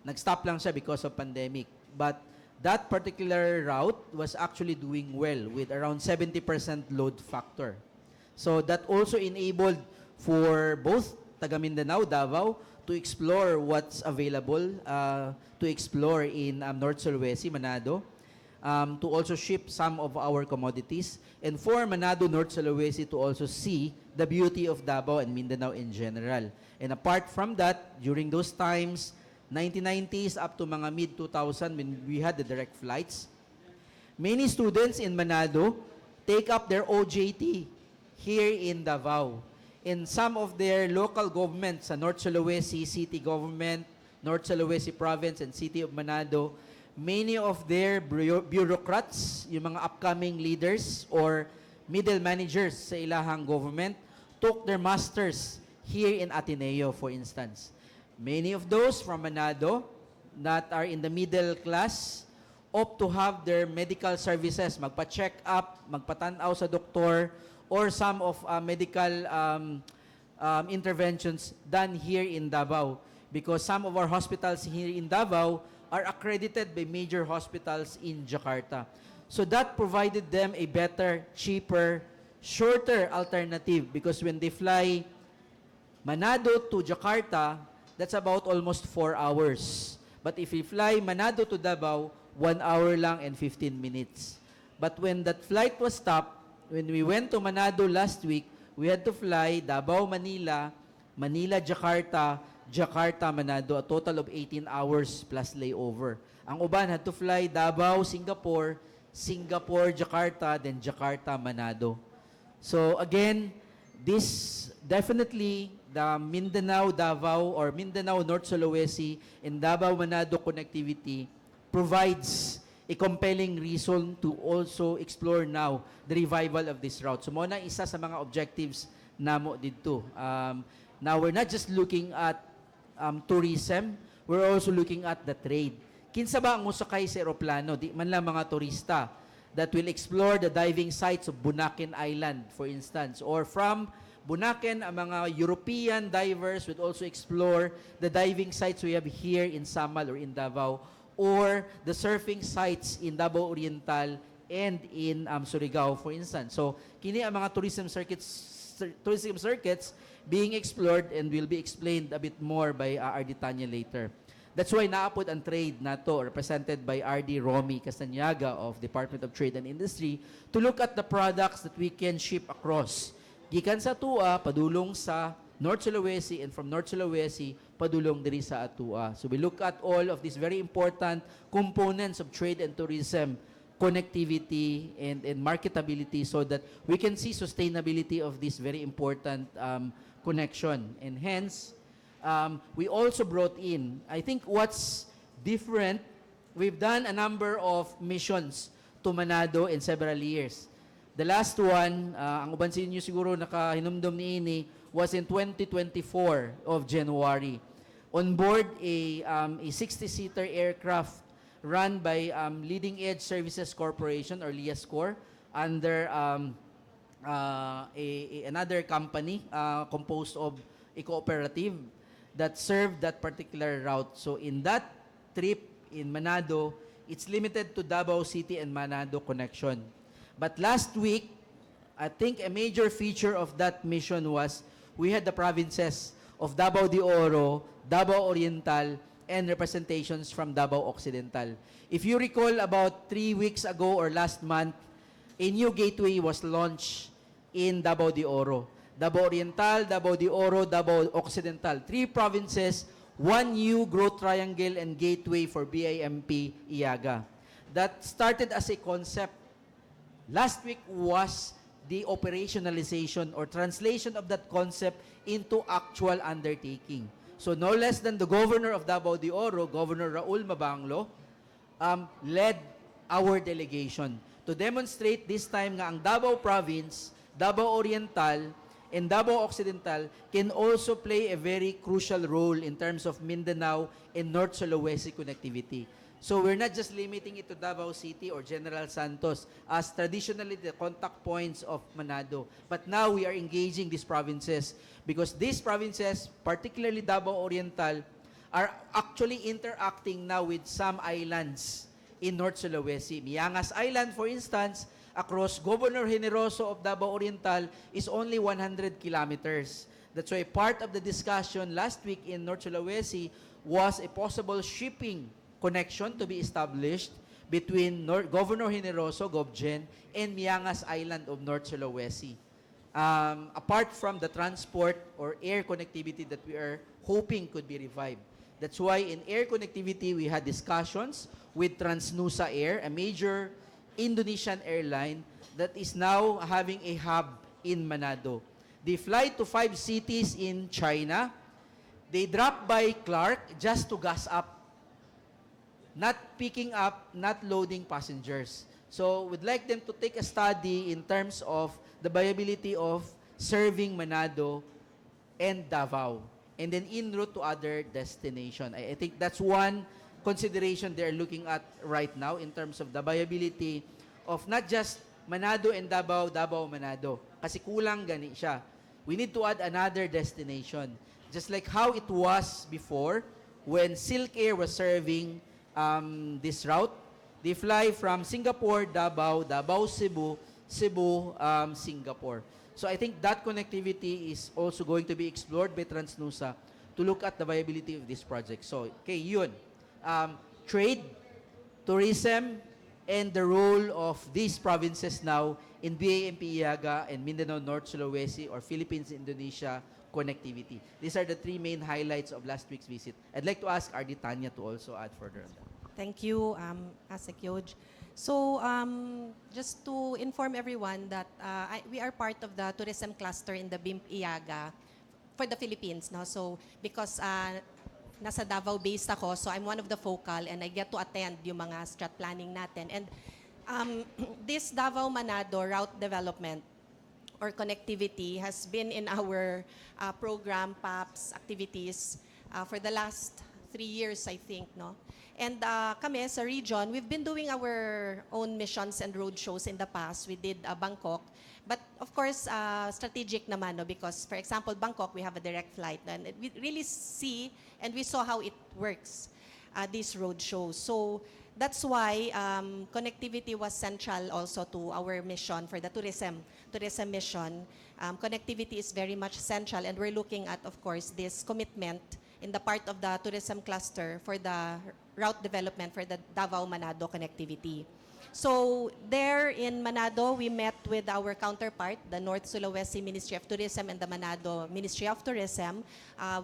C: Nag-stop lang siya because of pandemic. But that particular route was actually doing well with around 70% load factor. So that also enabled for both taga Mindanao, Davao, to explore what's available, to explore in North Sulawesi, Manado, to also ship some of our commodities, and for Manado, North Sulawesi to also see the beauty of Davao and Mindanao in general. And apart from that, during those times, 1990s up to mga mid-2000 when we had the direct flights, many students in Manado take up their OJT here in Davao. In some of their local governments, sa North Sulawesi City Government, North Sulawesi Province, and City of Manado, many of their bureaucrats, yung mga upcoming leaders or middle managers sa ilahang government, took their masters here in Ateneo, for instance. Many of those from Manado that are in the middle class opt to have their medical services, magpa-check up, magpatanaw sa doktor, or some of medical interventions done here in Davao. Because some of our hospitals here in Davao are accredited by major hospitals in Jakarta. So that provided them a better, cheaper, shorter alternative because when they fly Manado to Jakarta, that's about almost 4 hours. But if you fly Manado to Davao, 1 hour lang and 15 minutes. But when that flight was stopped, when we went to Manado last week, we had to fly Davao, Manila, Manila, Jakarta, Jakarta, Manado, a total of 18 hours plus layover. Ang uban had to fly Davao, Singapore, Singapore, Jakarta, then Jakarta, Manado. So again, this definitely the Mindanao, Davao, or Mindanao, North Sulawesi, and Davao, Manado connectivity provides a compelling reason to also explore now the revival of this route. So muna isa sa mga objectives namo dito. Now we're not just looking at tourism, we're also looking at the trade. Kinsa ba ang musakay sa eroplano? Di man lang mga turista that will explore the diving sites of Bunaken Island, for instance. Or from Bunaken, ang mga European divers would also explore the diving sites we have here in Samal or in Davao, or the surfing sites in Davao Oriental and in Surigao, for instance. So, kini ang mga tourism circuits being explored and will be explained a bit more by RD Tanya later. That's why naapod ang trade nato, represented by RD Romy Castañaga of Department of Trade and Industry, to look at the products that we can ship across. Gikan sa Atua, padulong sa North Sulawesi, and from North Sulawesi, padulong diri sa Atua. So we look at all of these very important components of trade and tourism, connectivity and marketability, so that we can see sustainability of this very important connection. And hence, we also brought in, I think what's different, we've done a number of missions to Manado in several years. The last one, ang uban sa inyo siguro nakahinumdum ni ini, was in 2024 of January. On board a 60-seater aircraft run by Leading Edge Services Corporation or LIASCOR under another company composed of a cooperative that served that particular route. So in that trip in Manado, it's limited to Davao City and Manado connection. But last week, I think a major feature of that mission was we had the provinces of Davao de Oro, Davao Oriental, and representations from Davao Occidental. If you recall, about 3 weeks ago or last month, a new gateway was launched in Davao de Oro. Davao Oriental, Davao de Oro, Davao Occidental. 3 provinces, 1 new growth triangle and gateway for BIMP Iaga. That started as a concept. Last week was the operationalization or translation of that concept into actual undertaking. So no less than the governor of Davao de Oro, Governor Raul Mabanglo, led our delegation to demonstrate this time nga ang Davao Province, Davao Oriental, and Davao Occidental can also play a very crucial role in terms of Mindanao and North Sulawesi connectivity. So we're not just limiting it to Davao City or General Santos as traditionally the contact points of Manado. But now we are engaging these provinces because these provinces, particularly Davao Oriental, are actually interacting now with some islands in North Sulawesi. Miangas Island, for instance, across Governor Generoso of Davao Oriental is only 100 kilometers. That's why part of the discussion last week in North Sulawesi was a possible shipping connection to be established between Governor Generoso, GovGen, and Miangas Island of North Sulawesi. Apart from the transport or air connectivity that we are hoping could be revived. That's why in air connectivity, we had discussions with Transnusa Air, a major Indonesian airline that is now having a hub in Manado. They fly to 5 cities in China. They drop by Clark just to gas up, not picking up, not loading passengers. So we'd like them to take a study in terms of the viability of serving Manado and Davao, and then en route to other destination. I think that's one consideration they're looking at right now in terms of the viability of not just Manado and Davao, Davao, Manado. Kasi kulang gani siya. We need to add another destination. Just like how it was before when Silk Air was serving this route. They fly from Singapore, Davao, Davao, Cebu, Cebu, Singapore. So I think that connectivity is also going to be explored by Transnusa to look at the viability of this project. So, okay, yun. Trade, tourism, and the role of these provinces now in BAMP Iaga and Mindanao North Sulawesi or Philippines-Indonesia connectivity. These are the three main highlights of last week's visit. I'd like to ask RD Tanya to also add further on that.
B: Thank you, ASEC Yoj. So, just to inform everyone that we are part of the tourism cluster in the BIMP Iaga for the Philippines. No? So, because nasa Davao based ako, so I'm one of the focal and I get to attend yung mga strat planning natin. And this Davao Manado route development or connectivity has been in our program, PAPS, activities for the last 3 years, I think, no? And kami sa region, we've been doing our own missions and road shows in the past. We did Bangkok. But of course, strategic naman, no? Because for example, Bangkok, we have a direct flight. And we really see and we saw how it works, these road shows. So that's why connectivity was central also to our mission for the tourism mission. Connectivity is very much central and we're looking at, of course, this commitment in the part of the tourism cluster for the route development for the Davao Manado connectivity. So there in Manado, we met with our counterpart, the North Sulawesi Ministry of Tourism and the Manado Ministry of Tourism.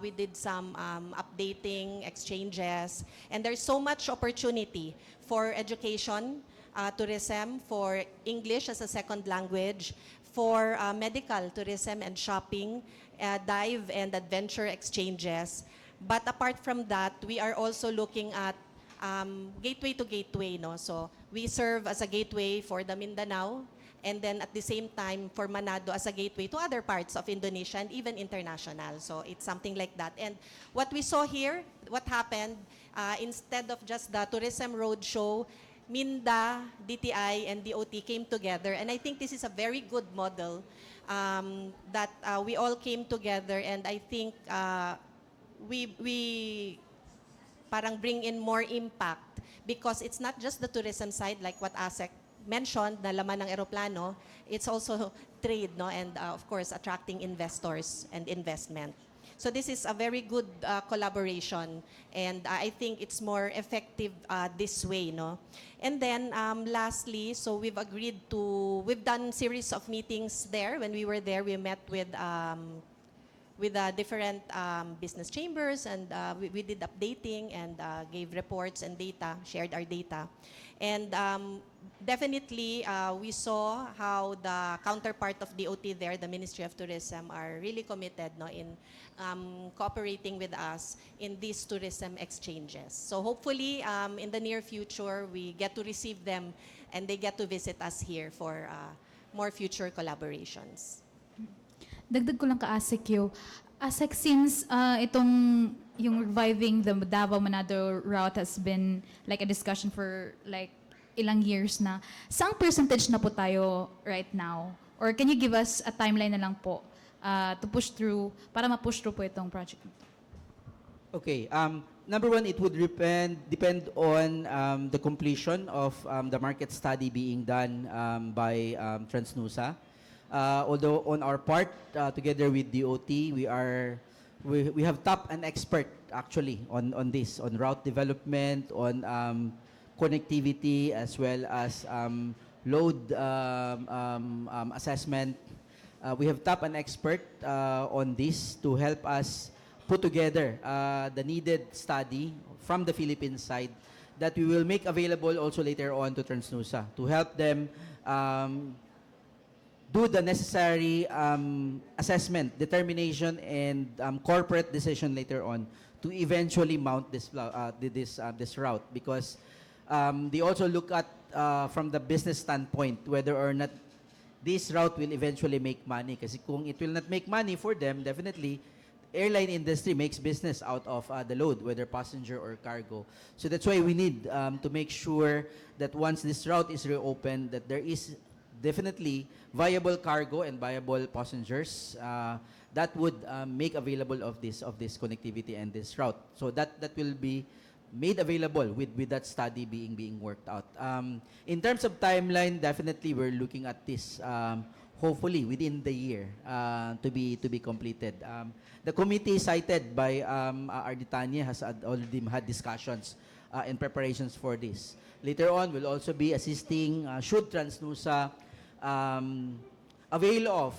B: We did some updating, exchanges, and there's so much opportunity for education, tourism, for English as a second language, for medical tourism and shopping, dive and adventure exchanges. But apart from that, we are also looking at gateway to gateway, no? So we serve as a gateway for the Mindanao, and then at the same time for Manado as a gateway to other parts of Indonesia and even international. So it's something like that. And what we saw here, what happened, instead of just the tourism road show, MINDA, DTI, and DOT came together. And I think this is a very good model that we all came together, and I think we parang bring in more impact because it's not just the tourism side like what ASEC mentioned na laman ng eroplano, it's also trade, no, and of course attracting investors and investment. So this is a very good collaboration, and I think it's more effective this way, no. And then lastly, so we've done series of meetings there. When we were there, we met with different business chambers, and we did updating and gave reports and data, shared our data. And definitely, we saw how the counterpart of DOT there, the Ministry of Tourism, are really committed, no, in cooperating with us in these tourism exchanges. So hopefully, in the near future, we get to receive them and they get to visit us here for more future collaborations.
F: Dagdag ko lang ka ASEC, ASEC, since yung reviving the Davao Manado route has been like a discussion for like ilang years na, saang percentage na po tayo right now? Or can you give us a timeline na lang po to push through, para ma-push through po itong project?
C: Okay. Number one, it would depend on the completion of the market study being done by Transnusa. Although on our part, together with DOT, we have tapped an expert actually on this, on route development, on connectivity, as well as load assessment. We have tapped an expert on this to help us put together the needed study from the Philippine side that we will make available also later on to Transnusa to help them do the necessary assessment, determination, and corporate decision later on to eventually mount this route, because they also look at from the business standpoint whether or not this route will eventually make money. Kasi kung it will not make money for them, definitely airline industry makes business out of the load, whether passenger or cargo. So that's why we need to make sure that once this route is reopened, that there is definitely viable cargo and viable passengers that would make available of this connectivity and this route. So that will be made available with that study being worked out. In terms of timeline, definitely we're looking at this hopefully within the year to be completed. The committee cited by Arditania has already had discussions in preparations for this. Later on, we'll also be assisting, should Transnusa avail of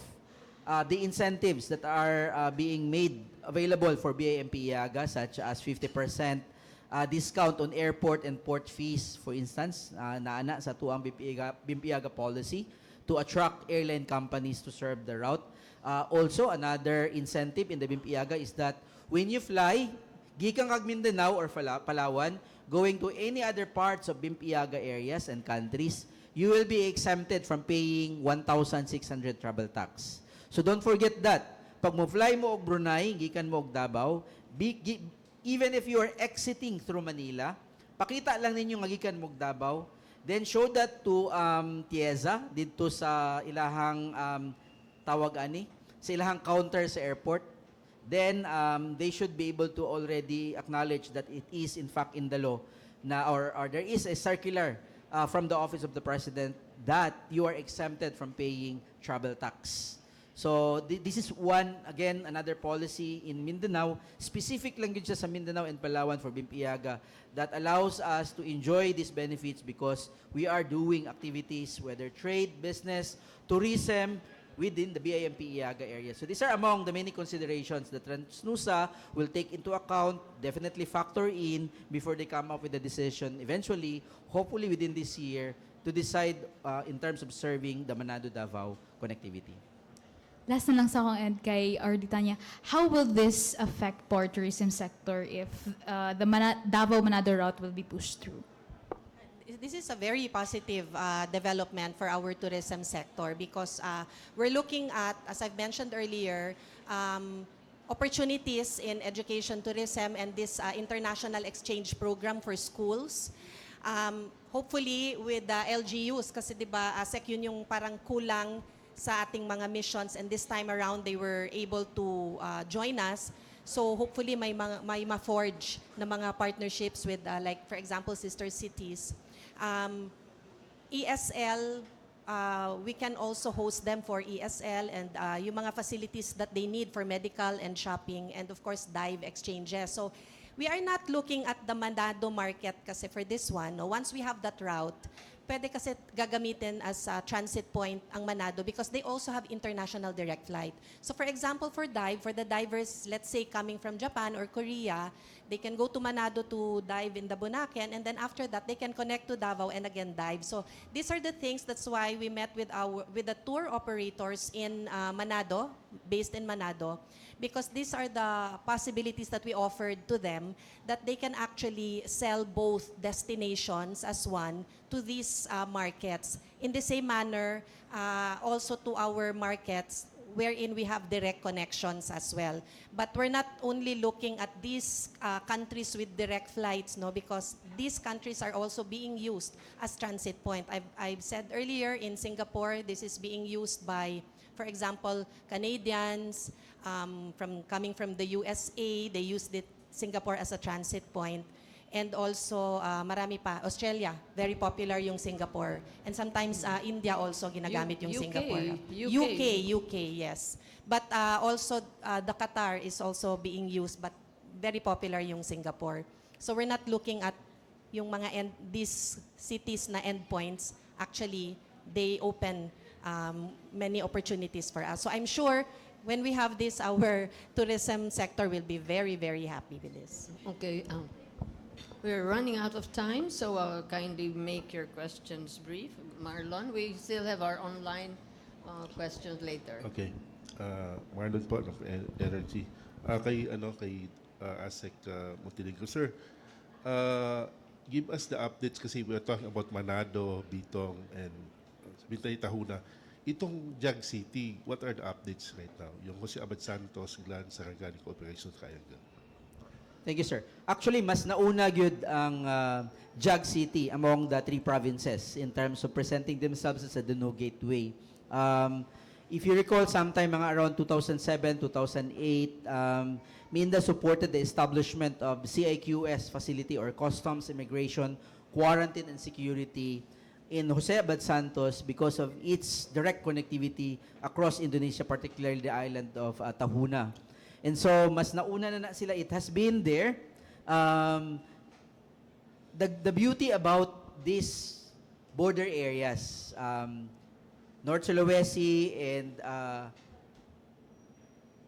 C: the incentives that are being made available for BIMP Iaga, such as 50% discount on airport and port fees, for instance, naana sa tuang BIMP Iaga policy to attract airline companies to serve the route. Also, another incentive in the BIMP Iaga is that when you fly, gikan kag Mindanao or Palawan, going to any other parts of BIMP Iaga areas and countries, you will be exempted from paying 1,600 travel tax. So don't forget that. Pag mo fly mo og Brunei, gikan mo og Davao, even if you are exiting through Manila, pakita lang ninyo nga gikan mo og Davao, then show that to Tieza dito sa ilahang tawag ani, sa ilahang counter sa airport. Then they should be able to already acknowledge that it is in fact in the law na or there is a circular from the office of the president that you are exempted from paying travel tax. So this is one, again, another policy in Mindanao, specific lang yun siya sa Mindanao and Palawan for BIMP Iaga, that allows us to enjoy these benefits because we are doing activities, whether trade, business, tourism, within the BIMP Iaga area. So these are among the many considerations that Transnusa will take into account, definitely factor in before they come up with a decision eventually, hopefully within this year, to decide in terms of serving the Manado-Davao connectivity.
F: Last na lang sa akong end kay RD Tanya, how will this affect port tourism sector if the Davao-Manado route will be pushed through?
B: This is a very positive development for our tourism sector because we're looking at, as I've mentioned earlier, opportunities in education tourism and this international exchange program for schools. Hopefully with the LGUs, kasi diba, ASEC yun yung parang kulang sa ating mga missions, and this time around they were able to join us. So hopefully may ma-forge na mga partnerships with like for example sister cities. ESL, we can also host them for ESL and yung mga facilities that they need for medical and shopping, and of course dive exchanges. So we are not looking at the Manado market kasi for this one. No? Once we have that route, pwede kasi gagamitin as a transit point ang Manado because they also have international direct flight. So for example, for the divers, let's say coming from Japan or Korea, they can go to Manado to dive in the Bunaken, and then after that, they can connect to Davao and again dive. So these are the things, that's why we met with the tour operators in Manado, based in Manado, because these are the possibilities that we offered to them, that they can actually sell both destinations as one to these markets. In the same manner, also to our markets, wherein we have direct connections as well. But we're not only looking at these countries with direct flights, no, because these countries are also being used as transit point. I've said earlier, in Singapore, this is being used by, for example, Canadians, coming from the USA, they used Singapore as a transit point. And also, marami pa. Australia, very popular yung Singapore. And sometimes, India also ginagamit yung
A: UK,
B: Singapore. UK, yes. But also, the Qatar is also being used, but very popular yung Singapore. So we're not looking at yung mga these cities na endpoints. Actually, they open many opportunities for us. So I'm sure when we have this, our tourism sector will be very, very happy with this.
A: Okay. We're running out of time, so kindly make your questions brief. Marlon, we still have our online questions later.
G: Okay. Marlon po of Energy. Kay ASEC Montenegro. Sir, give us the updates kasi we are talking about Manado, Bitong, and Bintay Tahuna. Itong Jag City, what are the updates right now? Yung Jose Abad Santos, Glan, Sarangani Cooperation, Kayagan.
C: Thank you, sir. Actually, mas nauna gyud ang Jag City among the three provinces in terms of presenting themselves as a Duno Gateway. If you recall, sometime mga around 2007, 2008, Minda supported the establishment of CIQS facility or Customs, Immigration, Quarantine and Security in Jose Abad Santos because of its direct connectivity across Indonesia, particularly the island of Tahuna. And so, mas nauna na sila. It has been there. the beauty about these border areas, North Sulawesi and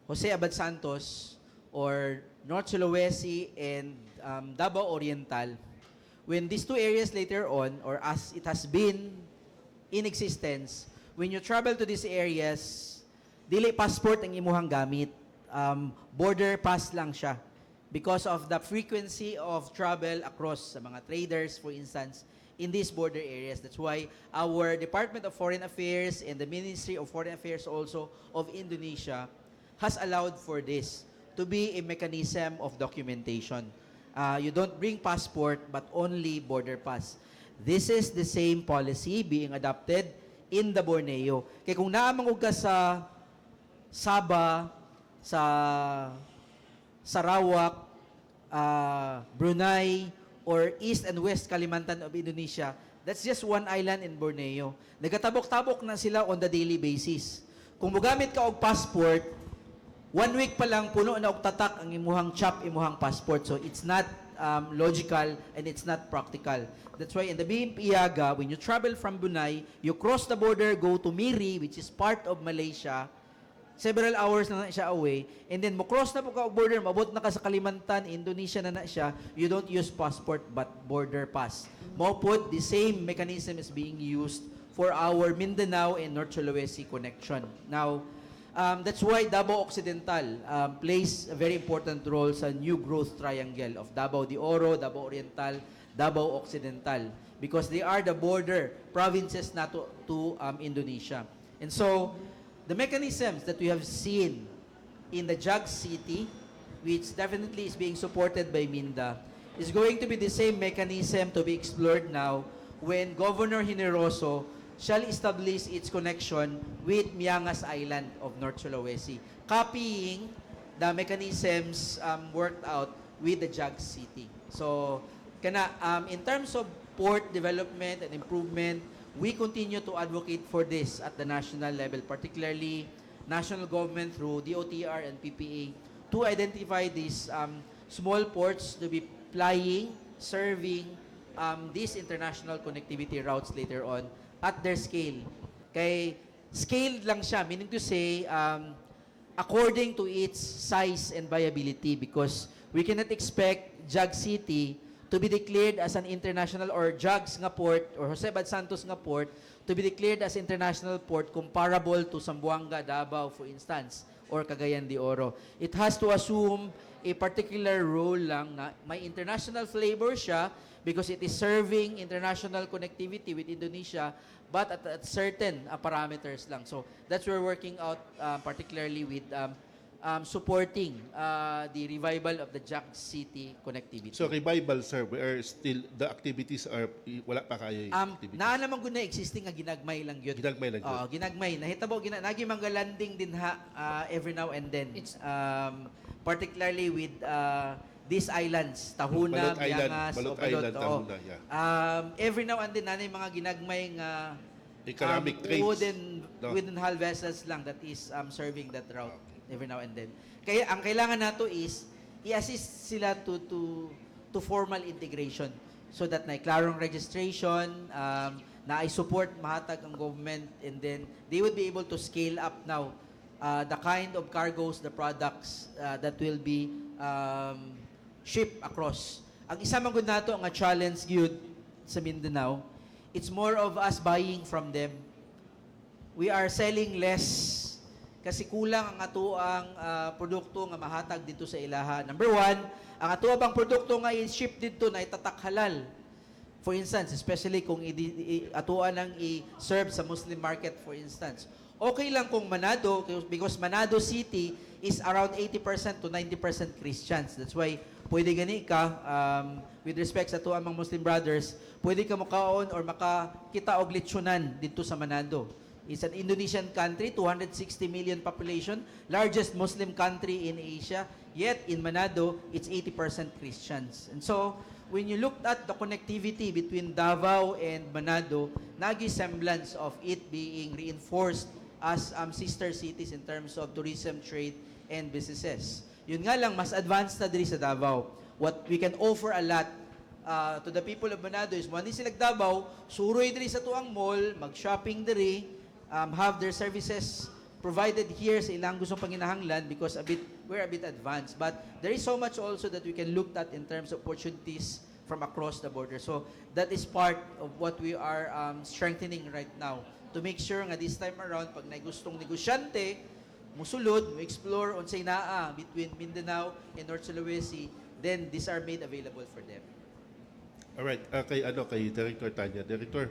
C: Jose Abad Santos, or North Sulawesi and Davao Oriental, when these two areas later on, or as it has been in existence, when you travel to these areas, dili passport ang imuhang gamit. Border pass lang siya. Because of the frequency of travel across sa mga traders, for instance, in these border areas. That's why our Department of Foreign Affairs and the Ministry of Foreign Affairs also of Indonesia has allowed for this to be a mechanism of documentation. You don't bring passport but only border pass. This is the same policy being adopted in the Borneo. Kaya kung naamang ka sa Sabah, sa Sarawak, Brunei, or East and West Kalimantan of Indonesia, that's just one island in Borneo. Nagatabok-tabok na sila on the daily basis. Kung mugamit ka og passport, 1 week pa lang puno na og tatak ang imuhang chap, imuhang passport. So it's not logical and it's not practical. That's why in the BMP Iaga, when you travel from Brunei, you cross the border, go to Miri, which is part of Malaysia, several hours na siya away, and then mo cross na po ka og border, mabot na ka sa Kalimantan, Indonesia na siya, you don't use passport but border pass. Mo put the same mechanism is being used for our Mindanao and North Sulawesi connection. Now, that's why Davao Occidental plays a very important role sa new growth triangle of Davao de Oro, Davao Oriental, Davao Occidental, because they are the border provinces na to Indonesia. And so, the mechanisms that we have seen in the JAG City, which definitely is being supported by MINDA, is going to be the same mechanism to be explored now when Governor Generoso shall establish its connection with Miangas Island of North Sulawesi, copying the mechanisms worked out with the JAG City. So, in terms of port development and improvement, we continue to advocate for this at the national level, particularly national government through DOTR and PPA, to identify these small ports to be plying, serving these international connectivity routes later on at their scale. Kay scaled lang siya, meaning to say, according to its size and viability, because we cannot expect JAG City to be declared as an international, or JAGS nga port, or Jose Abad Santos nga port, to be declared as international port comparable to Zamboanga, Davao, for instance, or Cagayan de Oro. It has to assume a particular role lang na may international flavor siya because it is serving international connectivity with Indonesia, but at certain parameters lang. So that's where we're working out particularly with supporting the revival of the JAG City connectivity.
G: So revival, sir, where still the activities are wala pa kayo activities.
C: Naa naman gud na existing nga ginagmay lang yun.
G: Ginagmay lang yun.
C: Ginagmay. Nahitabo nagi mga landing din ha every now and then.
A: It's-
C: Particularly with these islands, Tahuna,
G: Balot Island,
C: Miangas,
G: Balot
C: o
G: Island,
C: oo.
G: Tahuna, yeah.
C: Every now and then nanay mga ginagmay nga
G: Economic trades.
C: wooden hull vessels lang that is serving that route every now and then. Kaya ang kailangan nato is i-assist sila to formal integration so that na klarong registration, na i-support mahatag ang government, and then they would be able to scale up now the kind of cargoes, the products that will be shipped across. Ang isa man gud nato nga challenge gyud sa Mindanao, it's more of us buying from them. We are selling less kasi kulang ang atuang produkto nga mahatag dito sa ilaha. Number one, ang atuang bang produkto nga i-ship dito na itatak halal. For instance, especially kung atuan ang i-serve sa Muslim market, for instance. Okay lang kung Manado, because Manado City is around 80% to 90% Christians. That's why pwede gani ka, with respect sa tuang mga Muslim brothers, pwede ka makaon or makakita og lechyonan dito sa Manado. It's an Indonesian country, 260 million population, largest Muslim country in Asia, yet in Manado, it's 80% Christians. And so, when you looked at the connectivity between Davao and Manado, nagi semblance of it being reinforced as sister cities in terms of tourism, trade, and businesses. Yun nga lang, mas advanced na diri sa Davao. What we can offer a lot to the people of Manado is mo sila Davao, suroy diri sa tuang mall, mag-shopping diri, have their services provided here sa ilang gustong panginahanglan because we're a bit advanced. But there is so much also that we can look at in terms of opportunities from across the border. So that is part of what we are strengthening right now to make sure nga this time around, pag may gustong negosyante, musulod, mo explore unsay naa between Mindanao and North Sulawesi, then these are made available for them.
G: Alright, kay Director Tanya. Director,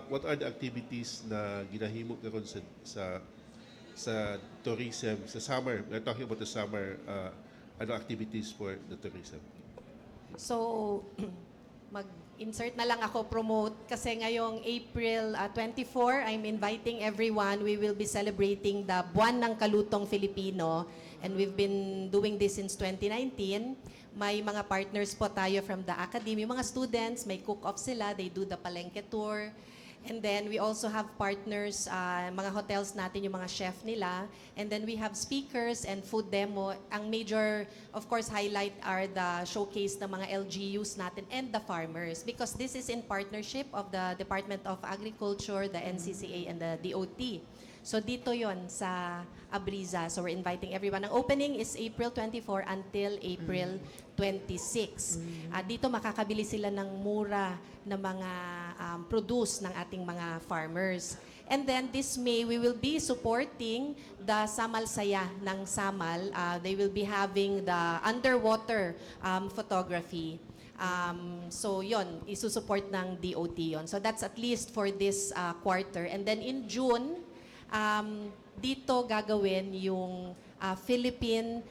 G: what are the activities na ginahimo karon sa tourism sa summer? We're talking about the summer activities for the tourism.
B: So, mag-insert na lang ako promote kasi ngayong April 24, I'm inviting everyone. We will be celebrating the Buwan ng Kalutong Filipino and we've been doing this since 2019. May mga partners po tayo from the academy, mga students, may cook-off sila, they do the palengke tour. And then we also have partners, mga hotels natin, yung mga chef nila. And then we have speakers and food demo. Ang major, of course, highlight are the showcase ng mga LGUs natin and the farmers. Because this is in partnership of the Department of Agriculture, the NCCA, and the DOT. So dito yon sa Abriza. So we're inviting everyone. Ang opening is April 24 until April 26. Dito makakabili sila ng mura na mga produce ng ating mga farmers. And then this May, we will be supporting the Samal Saya ng Samal. They will be having the underwater photography. So yon, isusupport ng DOT yon. So that's at least for this quarter. And then in June, dito gagawin yung Philippine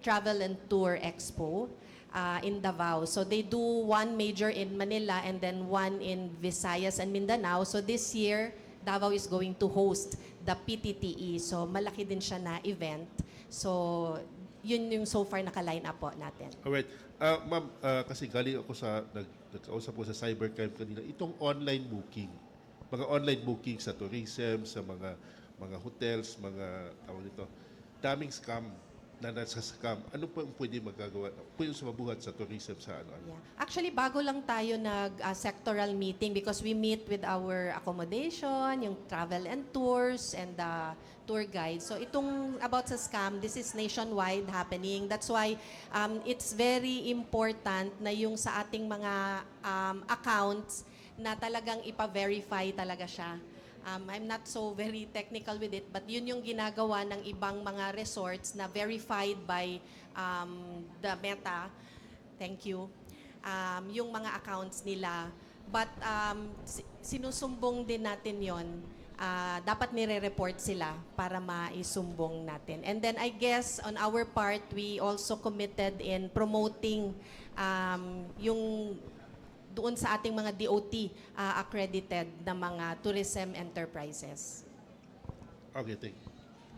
B: Travel and Tour Expo in Davao. So they do one major in Manila and then one in Visayas and Mindanao. So this year, Davao is going to host the PTTE. So malaki din siya na event. So yun yung so far naka-line up po natin.
G: Alright. Ma'am, kasi galing ako nagkausap ko sa cybercrime kanina, itong online booking, mga online booking sa tourism, sa mga hotels, mga tawag nito, daming scam na nasa scam. Ano pa ang pwede magagawa? Pwede sa mabuhat sa tourism sa ano?
B: Yeah. Actually, bago lang tayo nag-sectoral meeting because we meet with our accommodation, yung travel and tours, and the tour guide. So itong about sa scam, this is nationwide happening. That's why it's very important na yung sa ating mga accounts na talagang ipa-verify talaga siya. I'm not so very technical with it, but yun yung ginagawa ng ibang mga resorts na verified by the Meta. Thank you. Yung mga accounts nila. But sinusumbong din natin yon. Dapat nire-report sila para maisumbong natin. And then I guess on our part, we also committed in promoting yung doon sa ating mga DOT accredited na mga tourism enterprises.
G: Okay, thank you.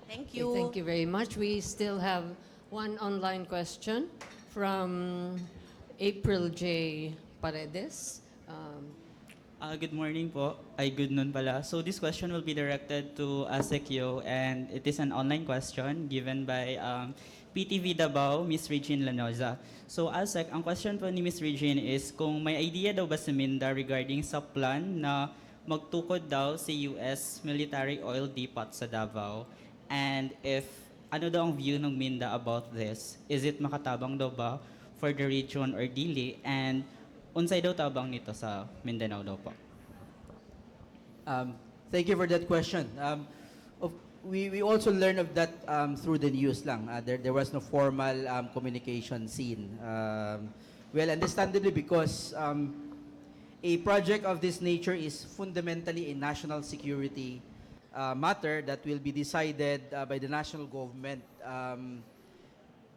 B: Thank
A: Okay,
B: you.
A: thank you very much. We still have one online question from April J. Paredes.
H: Good morning po. Ay, good noon pala. So this question will be directed to Asekyo and it is an online question given by PTV Davao, Miss Regine Lanoza. So Asek, ang question po ni Miss Regine is kung may idea daw ba si Minda regarding sa plan na magtukod daw sa US military oil depot sa Davao and if ano daw ang view ng Minda about this? Is it makatabang daw ba for the region or dili? And unsay daw tabang nito sa Mindanao daw po?
C: Thank you for that question. We also learned of that through the news lang. There was no formal communication seen. Well, understandably because a project of this nature is fundamentally a national security matter that will be decided by the national government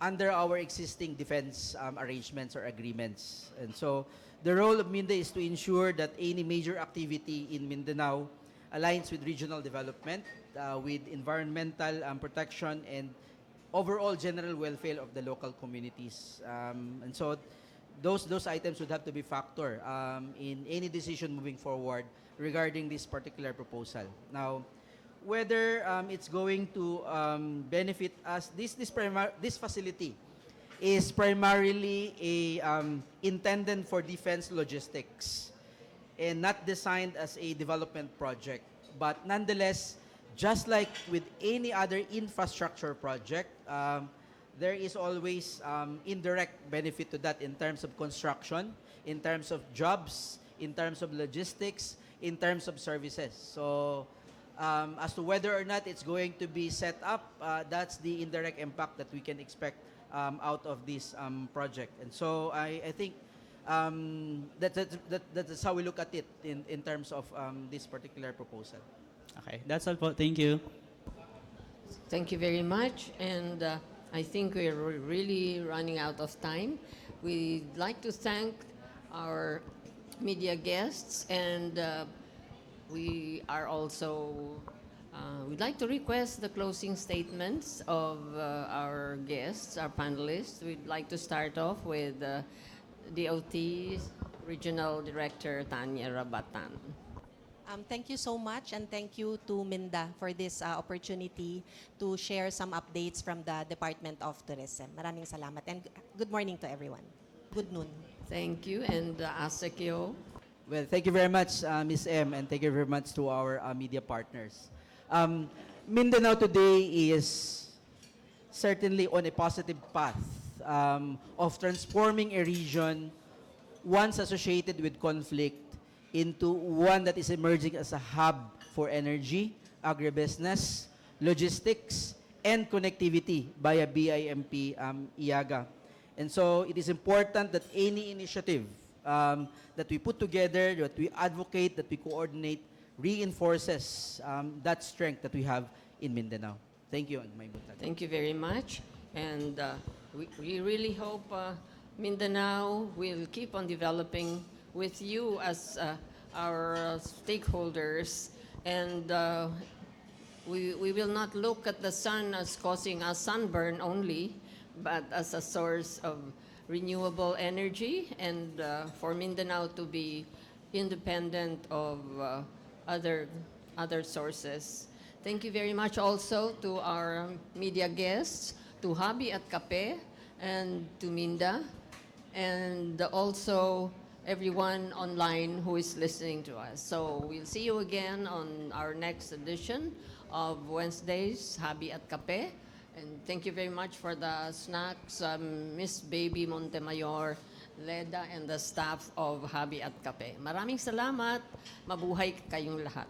C: under our existing defense arrangements or agreements. And so the role of MINDA is to ensure that any major activity in Mindanao aligns with regional development, with environmental protection, and overall general welfare of the local communities. And so those items would have to be factor in any decision moving forward regarding this particular proposal. Now, whether it's going to benefit us, this facility is primarily a intended for defense logistics and not designed as a development project. But nonetheless, just like with any other infrastructure project, there is always indirect benefit to that in terms of construction, in terms of jobs, in terms of logistics, in terms of services. So as to whether or not it's going to be set up, that's the indirect impact that we can expect out of this project. And so I think that's how we look at it in terms of this particular proposal.
H: Okay, that's all po. Thank you.
A: Thank you very much. And I think we're really running out of time. We'd like to thank our media guests, and we are also, we'd like to request the closing statements of our guests, our panelists. We'd like to start off with DOT Regional Director Tanya Rabatan.
B: Thank you so much, and thank you to Minda for this opportunity to share some updates from the Department of Tourism. Maraming salamat, and good morning to everyone. Good noon.
A: Thank you. And Asekyo.
C: Well, thank you very much, Ms. M, and thank you very much to our media partners. Mindanao today is certainly on a positive path of transforming a region once associated with conflict into one that is emerging as a hub for energy, agribusiness, logistics, and connectivity via BIMP IAGA. And so it is important that any initiative that we put together, that we advocate, that we coordinate, reinforces that strength that we have in Mindanao. Thank you.
A: Thank you very much. And we really hope Mindanao will keep on developing with you as our stakeholders. And we will not look at the sun as causing us sunburn only, but as a source of renewable energy, and for Mindanao to be independent of other sources. Thank you very much also to our media guests, to Habi at Kape, and to Minda, and also everyone online who is listening to us. So we'll see you again on our next edition of Wednesdays, Habi at Kape. And thank you very much for the snacks, Miss Baby Montemayor, Leda, and the staff of Habi at Kape. Maraming salamat. Mabuhay kayong lahat.